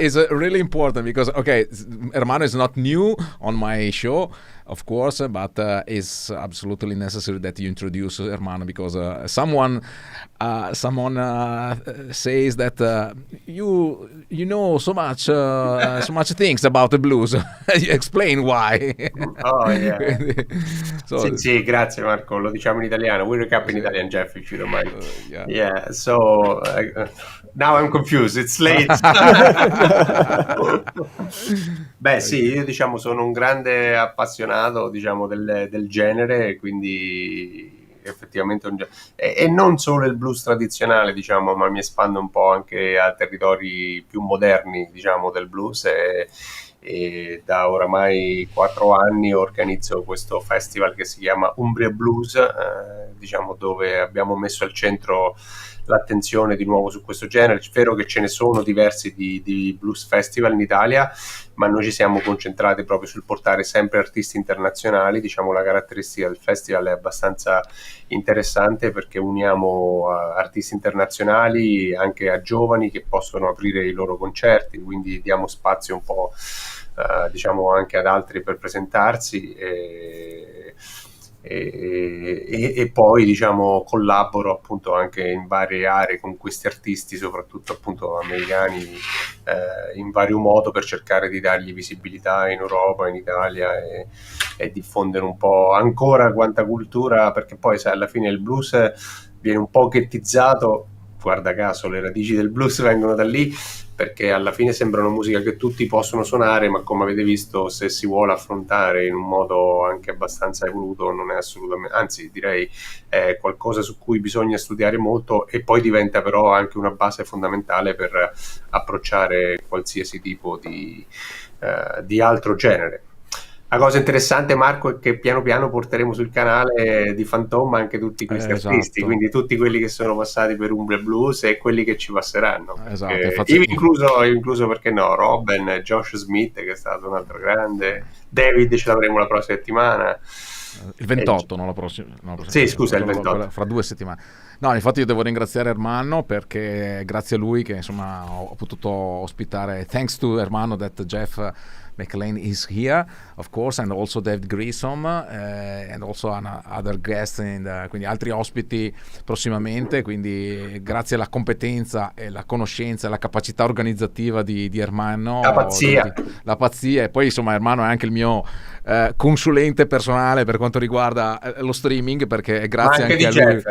it's really important because Ermanno is not new on my show, of course, but it's absolutely necessary that you introduce Ermanno because someone says that you know so much things about the blues. Explain why. Oh, yeah. So, Sì, grazie Marco, lo diciamo in italiano. We recap in Italian, Jeff, if you don't mind. yeah. Yeah, so now I'm confused, it's late. Beh, sì, io diciamo sono un grande appassionato, diciamo, del genere, quindi effettivamente e non solo il blues tradizionale, diciamo, ma mi espando un po' anche a territori più moderni, diciamo, del blues e da oramai 4 anni organizzo questo festival che si chiama Umbria Blues, diciamo, dove abbiamo messo al centro l'attenzione di nuovo su questo genere. È vero che ce ne sono diversi di blues festival in Italia, ma noi ci siamo concentrati proprio sul portare sempre artisti internazionali. Diciamo, la caratteristica del festival è abbastanza interessante perché uniamo artisti internazionali anche a giovani che possono aprire i loro concerti, quindi diamo spazio un po' diciamo anche ad altri per presentarsi e poi diciamo collaboro appunto anche in varie aree con questi artisti, soprattutto appunto americani, in vario modo per cercare di dargli visibilità in Europa, in Italia e diffondere un po' ancora quanta cultura, perché poi sai, alla fine il blues viene un po' ghettizzato, guarda caso le radici del blues vengono da lì, perché alla fine sembra una musica che tutti possono suonare, ma come avete visto, se si vuole affrontare in un modo anche abbastanza evoluto, non è assolutamente, anzi direi è qualcosa su cui bisogna studiare molto e poi diventa però anche una base fondamentale per approcciare qualsiasi tipo di altro genere. La cosa interessante, Marco, è che piano piano porteremo sul canale di FantHome anche tutti questi artisti, esatto. quindi tutti quelli che sono passati per Umbria Blues e quelli che ci passeranno. Esatto, Incluso, perché no, Robin, Josh Smith, che è stato un altro grande, David ce l'avremo la prossima settimana. Il 28, non la prossima. Sì, scusa, il 28. Fra 2 settimane. No, infatti io devo ringraziare Ermanno perché grazie a lui che insomma ho potuto ospitare. Thanks to Ermanno that Jeff McElrain is here, of course, and also David Grissom and also other guests, quindi altri ospiti prossimamente. Quindi grazie alla competenza e la conoscenza e la capacità organizzativa di Ermanno, la pazzia, e poi insomma Ermanno è anche il mio consulente personale per quanto riguarda lo streaming, perché è grazie anche a lui. Jeff,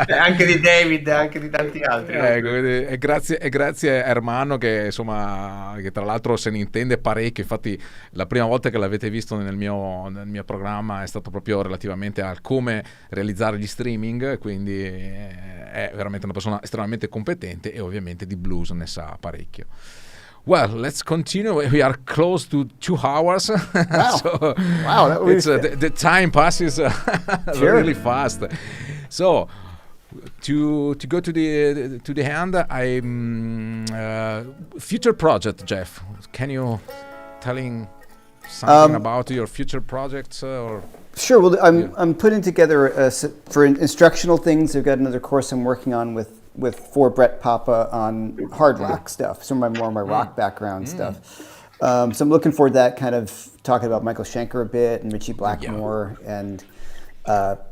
anche di David, anche di tanti altri. E grazie a Ermanno che insomma che tra l'altro se ne intende parecchio. Infatti la prima volta che l'avete visto nel mio programma è stato proprio relativamente al come realizzare gli streaming, quindi è veramente una persona estremamente competente e ovviamente di blues ne sa parecchio. Well, let's continue. We are close to 2 hours. Wow. So Wow, that was the time passes Sure. really fast. So to go to the end, future project, Jeff. Can you telling something about your future projects or? Sure. Well, I'm putting together for instructional things. I've got another course I'm working on with for Brett Papa on hard rock stuff. Some of my rock background stuff. So I'm looking forward to that, kind of talking about Michael Schenker a bit and Richie Blackmore and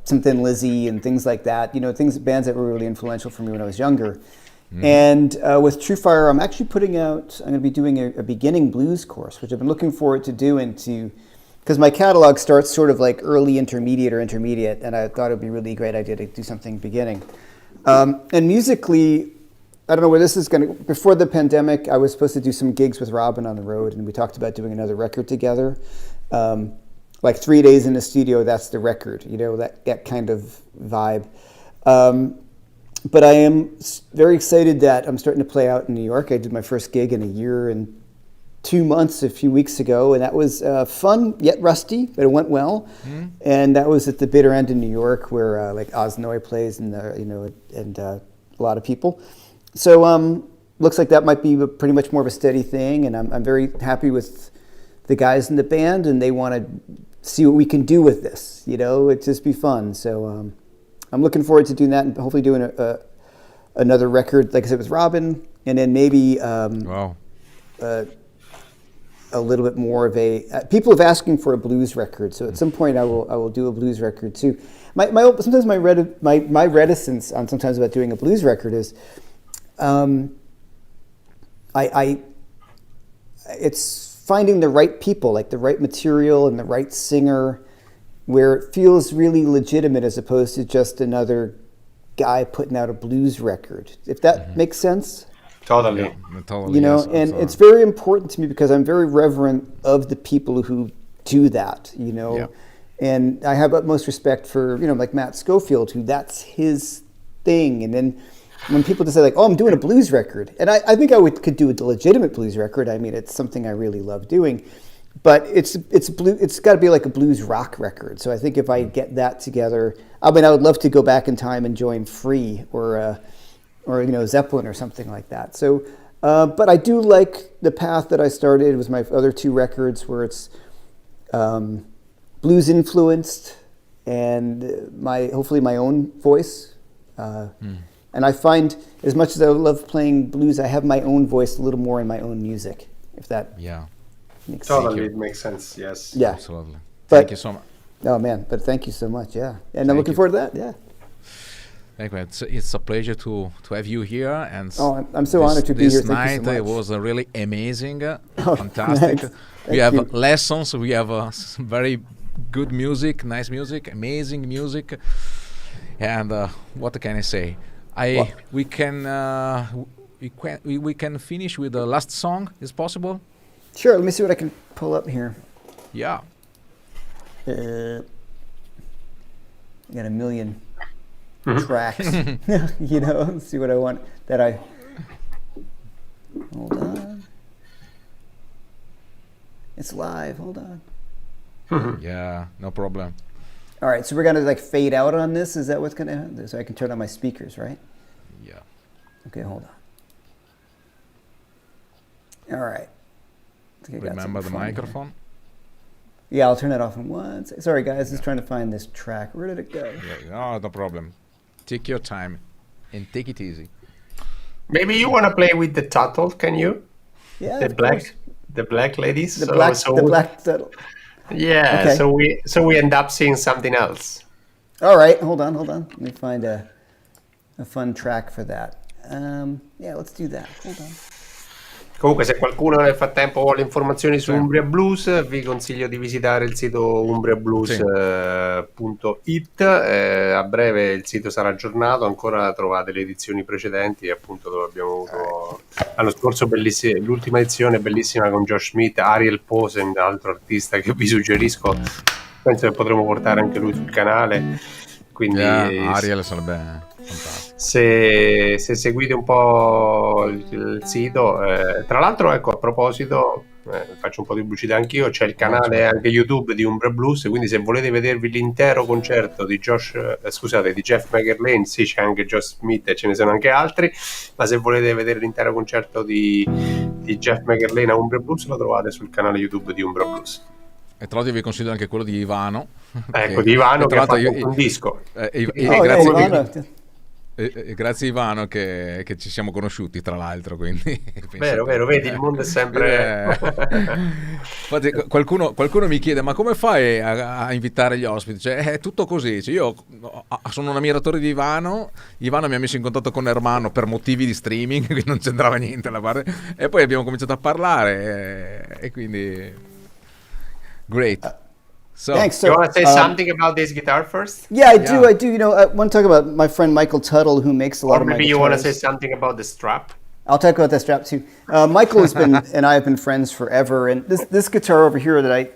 some Thin Lizzy and things like that. You know, bands that were really influential for me when I was younger. And with True Fire, I'm actually I'm going to be doing a beginning blues course, which I've been looking forward to doing because my catalog starts sort of like early intermediate or intermediate, and I thought it would be a really great idea to do something beginning. And musically, I don't know where this is going to, before the pandemic, I was supposed to do some gigs with Robin on the road, and we talked about doing another record together. Like 3 days in the studio, that's the record, you know, that kind of vibe. But I am very excited that I'm starting to play out in New York. I did my first gig in a year and 2 months a few weeks ago, and that was fun yet rusty, but it went well. And that was at the Bitter End in New York, where like Osnoy plays, and a lot of people. So looks like that might be pretty much more of a steady thing, and I'm very happy with the guys in the band, and they want to see what we can do with this. It'd just be fun. So I'm looking forward to doing that, and hopefully doing another record, like I said, with Robin, and then maybe Wow. A little bit more of a. People have asking for a blues record, so at some point I will do a blues record too. Sometimes my reticence on sometimes about doing a blues record is, it's finding the right people, like the right material and the right singer, where it feels really legitimate as opposed to just another guy putting out a blues record. If that makes sense. Totally. Yeah, totally. Yes, And it's very important to me because I'm very reverent of the people who do that, Yeah. And I have utmost respect for, like Matt Schofield, who that's his thing. And then when people just say like, oh, I'm doing a blues record, and I think could do a legitimate blues record. I mean, it's something I really love doing, but it's got to be like a blues rock record. So I think if I get that together, I would love to go back in time and join Free or Zeppelin or something like that. So, but I do like the path that I started with my other two records, where it's blues influenced and hopefully my own voice. And I find, as much as I love playing blues, I have my own voice a little more in my own music. If that makes sense. Totally, it makes sense. Yes. Yeah. Absolutely. But- Thank you so much. Oh man! But thank you so much. Yeah, and I'm Thank looking you. forward to that. Yeah. Thank you. It's a pleasure to have you here, and Oh, I'm so honored to be here. This Thank you night so it much. was really amazing, Oh, fantastic. thanks. We Thank have you. lessons. We have very good music, nice music, amazing music, and what can I say? We can finish with the last song. Is possible? Sure. Let me see what I can pull up here. Yeah. I got a million tracks. Let's see what I want. Hold on. It's live. Hold on. Yeah. No problem. All right. So we're gonna like fade out on this. Is that what's gonna happen? So I can turn on my speakers, right? Yeah. Okay. Hold on. All right. I think I got Remember the something fun here. microphone. Yeah, I'll turn that off in one second. Sorry, guys. Just trying to find this track. Where did it go? Yeah. No problem. Take your time and take it easy. Maybe you want to play with the turtle, can you? Yeah, The of course. black ladies. The black turtle. Yeah. Okay. So we end up seeing something else. All right, hold on. Let me find a fun track for that. Yeah, let's do that. Hold on. Comunque, se qualcuno nel frattempo vuole informazioni su Umbria Blues, vi consiglio di visitare il sito umbriablues.it. A breve il sito sarà aggiornato, ancora trovate le edizioni precedenti, appunto, dove abbiamo avuto l'anno scorso l'ultima edizione bellissima con Josh Smith, Ariel Posen, altro artista che vi suggerisco. Penso che potremo portare anche lui sul canale. Quindi Ariel sarebbe fantastico. se seguite un po' il sito, tra l'altro, ecco, a proposito, faccio un po' di pubblicità anch'io, c'è il canale anche YouTube di Umbria Blues, quindi se volete vedervi l'intero concerto di di Jeff McErlain, sì, c'è anche Josh Smith e ce ne sono anche altri, ma se volete vedere l'intero concerto di Jeff McErlain a Umbria Blues, lo trovate sul canale YouTube di Umbria Blues. E tra l'altro vi consiglio anche quello di Ivano. Ecco, di Ivano, che ha fatto un disco. Grazie Ivano che ci siamo conosciuti, tra l'altro, quindi Vero, vedi, il mondo è sempre infatti qualcuno mi chiede: ma come fai a invitare gli ospiti? Cioè, è tutto così. Cioè, io sono un ammiratore di Ivano mi ha messo in contatto con Ermanno per motivi di streaming, quindi non c'entrava niente alla parte, e poi abbiamo cominciato a parlare e quindi great. So, Thanks. So, you want to say something about this guitar first? Yeah, I do. I want to talk about my friend Michael Tuttle, who makes a lot Or of my maybe you want to guitars. say something about the strap? I'll talk about that strap too. Michael has been and I have been friends forever, and this guitar over here that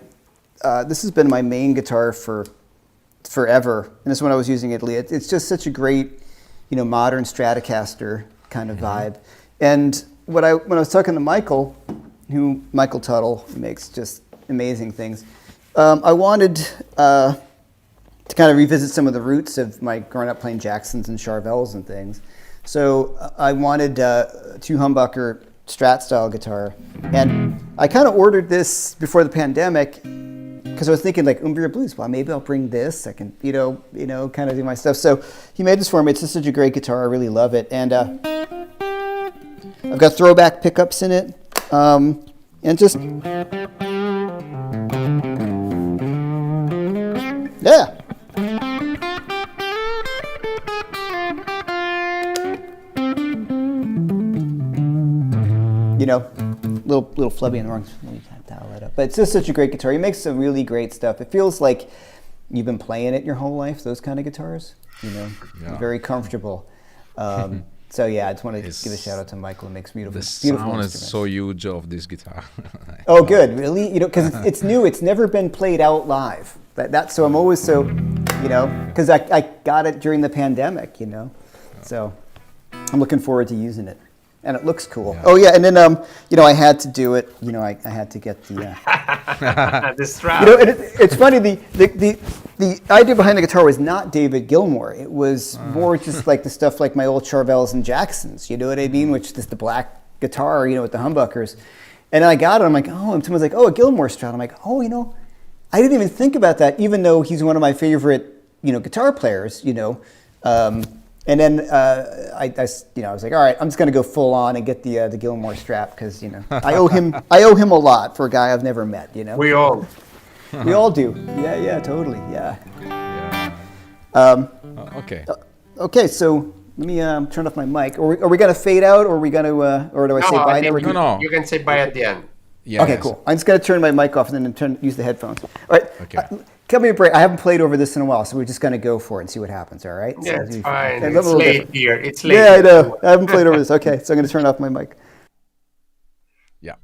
this has been my main guitar for forever, and this one I was using in Italy. It's just such a great, modern Stratocaster kind of vibe. And when I was talking to Michael Tuttle, who makes just amazing things, I wanted to kind of revisit some of the roots of my growing up playing Jacksons and Charvels and things. So I wanted two humbucker Strat style guitar. And I kind of ordered this before the pandemic because I was thinking like Umbria Blues. Well, maybe I'll bring this. I can, kind of do my stuff. So he made this for me. It's just such a great guitar. I really love it. And I've got throwback pickups in it. And just, yeah. Little flubby in the wrong. You can't dial that up. But it's just such a great guitar. He makes some really great stuff. It feels like you've been playing it your whole life. Those kind of guitars, very comfortable. So yeah, I just want to give a shout out to Michael. It makes beautiful. The beautiful sound instruments. is so huge of this guitar. Oh, good. Really, because it's new. It's never been played out live. So I'm always so, because I got it during the pandemic. So I'm looking forward to using it. And it looks cool. Yeah. Oh yeah, and then I had to do it. I had to get the the strap. It's funny. The idea behind the guitar was not David Gilmour. It was more just like the stuff like my old Charvels and Jacksons. You know what I mean? Which is the black guitar, with the humbuckers. And then I got it. I'm like, oh, and someone's like, oh, a Gilmour Strat. I'm like, oh, I didn't even think about that. Even though he's one of my favorite, guitar players. And then I was like, all right, I'm just going to go full on and get the Gilmour Strat because I owe him a lot for a guy I've never met. We all do. Yeah, totally. Yeah. Okay. Okay, so let me turn off my mic. Are we going to fade out, or are we going to, or do I say bye? No. You can say bye at the end. Yeah. Okay, cool. I'm just going to turn my mic off and then use the headphones. All right. Okay. Give me a break. I haven't played over this in a while, so we're just going to go for it and see what happens, all right? Yeah, so it's fine. It's late different. here. It's late. Yeah, I know. I haven't played over this. Okay, so I'm going to turn off my mic. Yeah.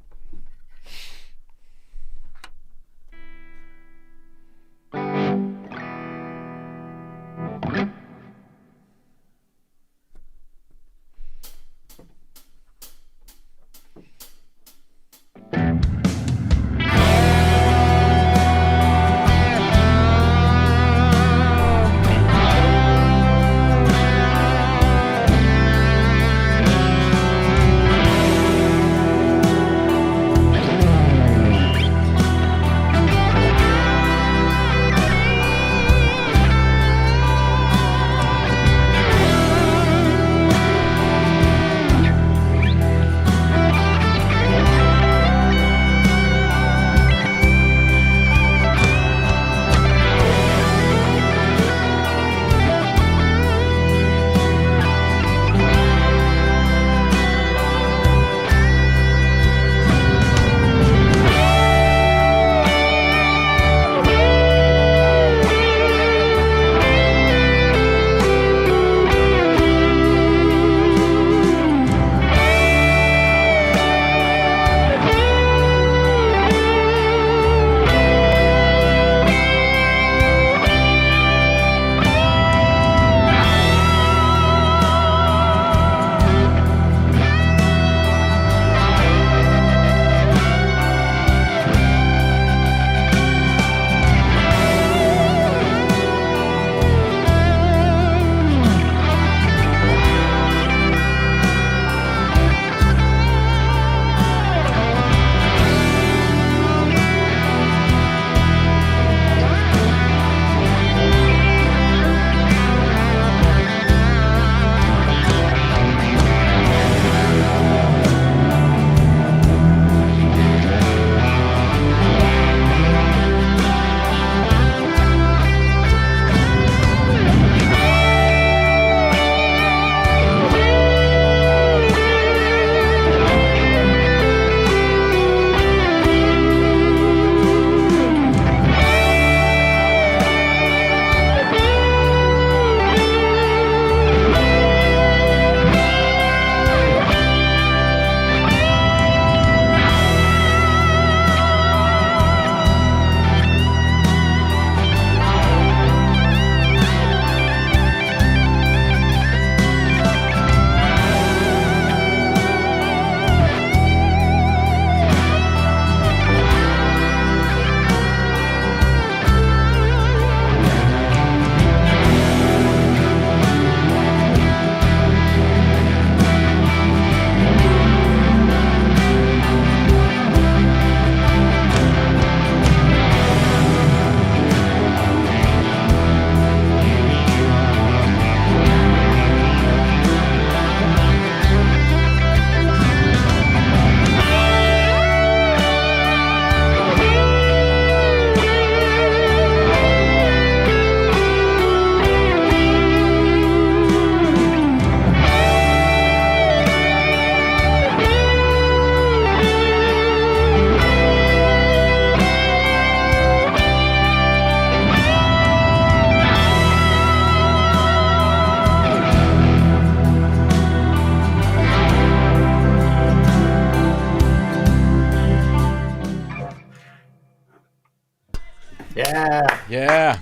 Yeah. Yeah.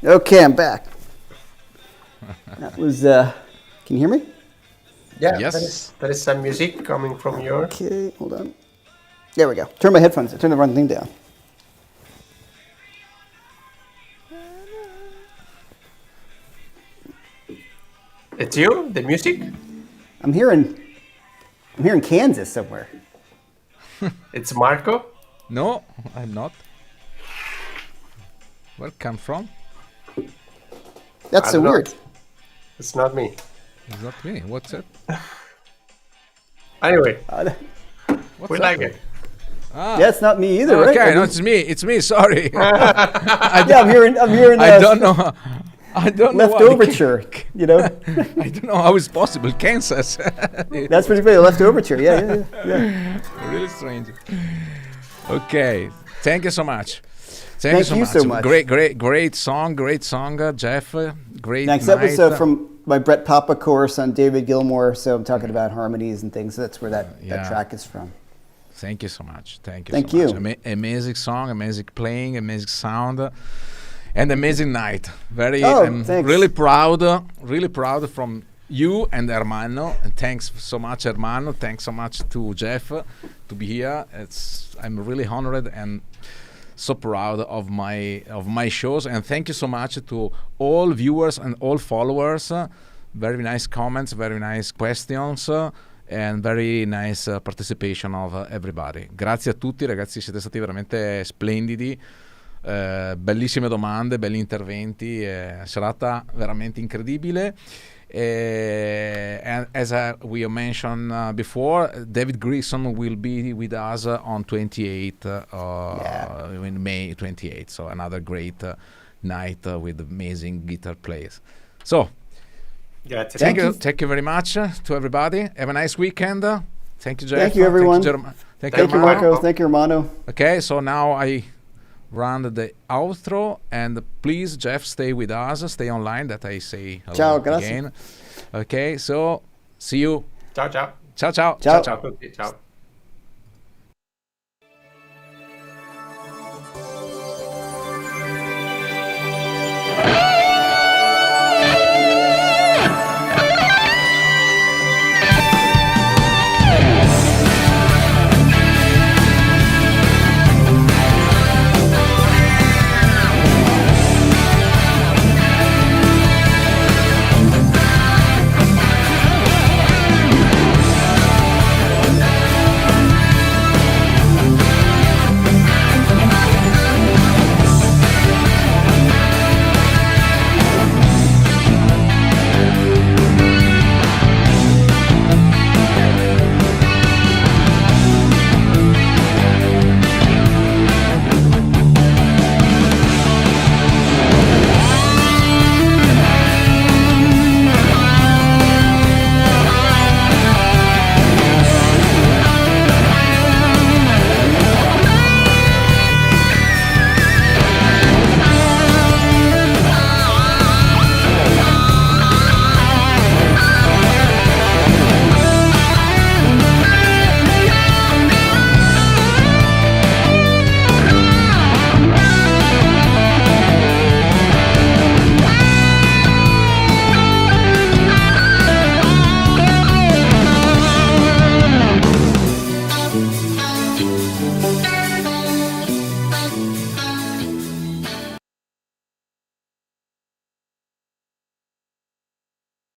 Okay, I'm back. That was. Can you hear me? Yeah, Yes. there is some music coming from your... Okay, hold on. There we go. Turn my headphones. Turn the wrong thing down. It's you, the music? I'm hearing Kansas somewhere. It's Marco? No, I'm not. Where it come from? That's I so don't know. weird. It's not me. It's not me. What's it? Anyway, What's we that? like it. Yeah, it's not me either, right? Okay, I no, mean, it's me. It's me. Sorry. yeah, I'm hearing. I don't know. I don't know. Left why. overture. You know, I don't know how it's possible. Kansas. that's pretty funny. Left overture. Yeah. Really strange. Okay. Thank you so much. Thank you so much. Great song, Jeff. Great Next night. episode from my Brett Papa course on David Gilmour. So I'm talking about harmonies and things. So that's where that track is from. Thank you so much. Thank Thank you. you. So much. Amazing song, amazing playing, amazing sound, and amazing night. I'm thanks. really proud from you and Ermanno. And thanks so much, Ermanno. Thanks so much to Jeff to be here. I'm really honored and so proud of my shows, and thank you so much to all viewers and all followers. Very nice comments, very nice questions, and very nice participation of everybody. Grazie a tutti ragazzi, siete stati veramente splendidi, bellissime domande, belli interventi, serata veramente incredibile. And as we mentioned before, David Grissom will be with us on 28th, in May 28th. So another great night with amazing guitar players. So, thank you very much to everybody. Have a nice weekend. Thank you, Jeff. Thank you, everyone. Thank you, Marco. Thank you, Ermanno. Okay, so now I run the outro, and please, Jeff, stay with us, stay online, that I say hello Ciao, grazie. again. Okay, so see you. Ciao, ciao. Ciao, ciao. Ciao. Ciao a tutti. Ciao.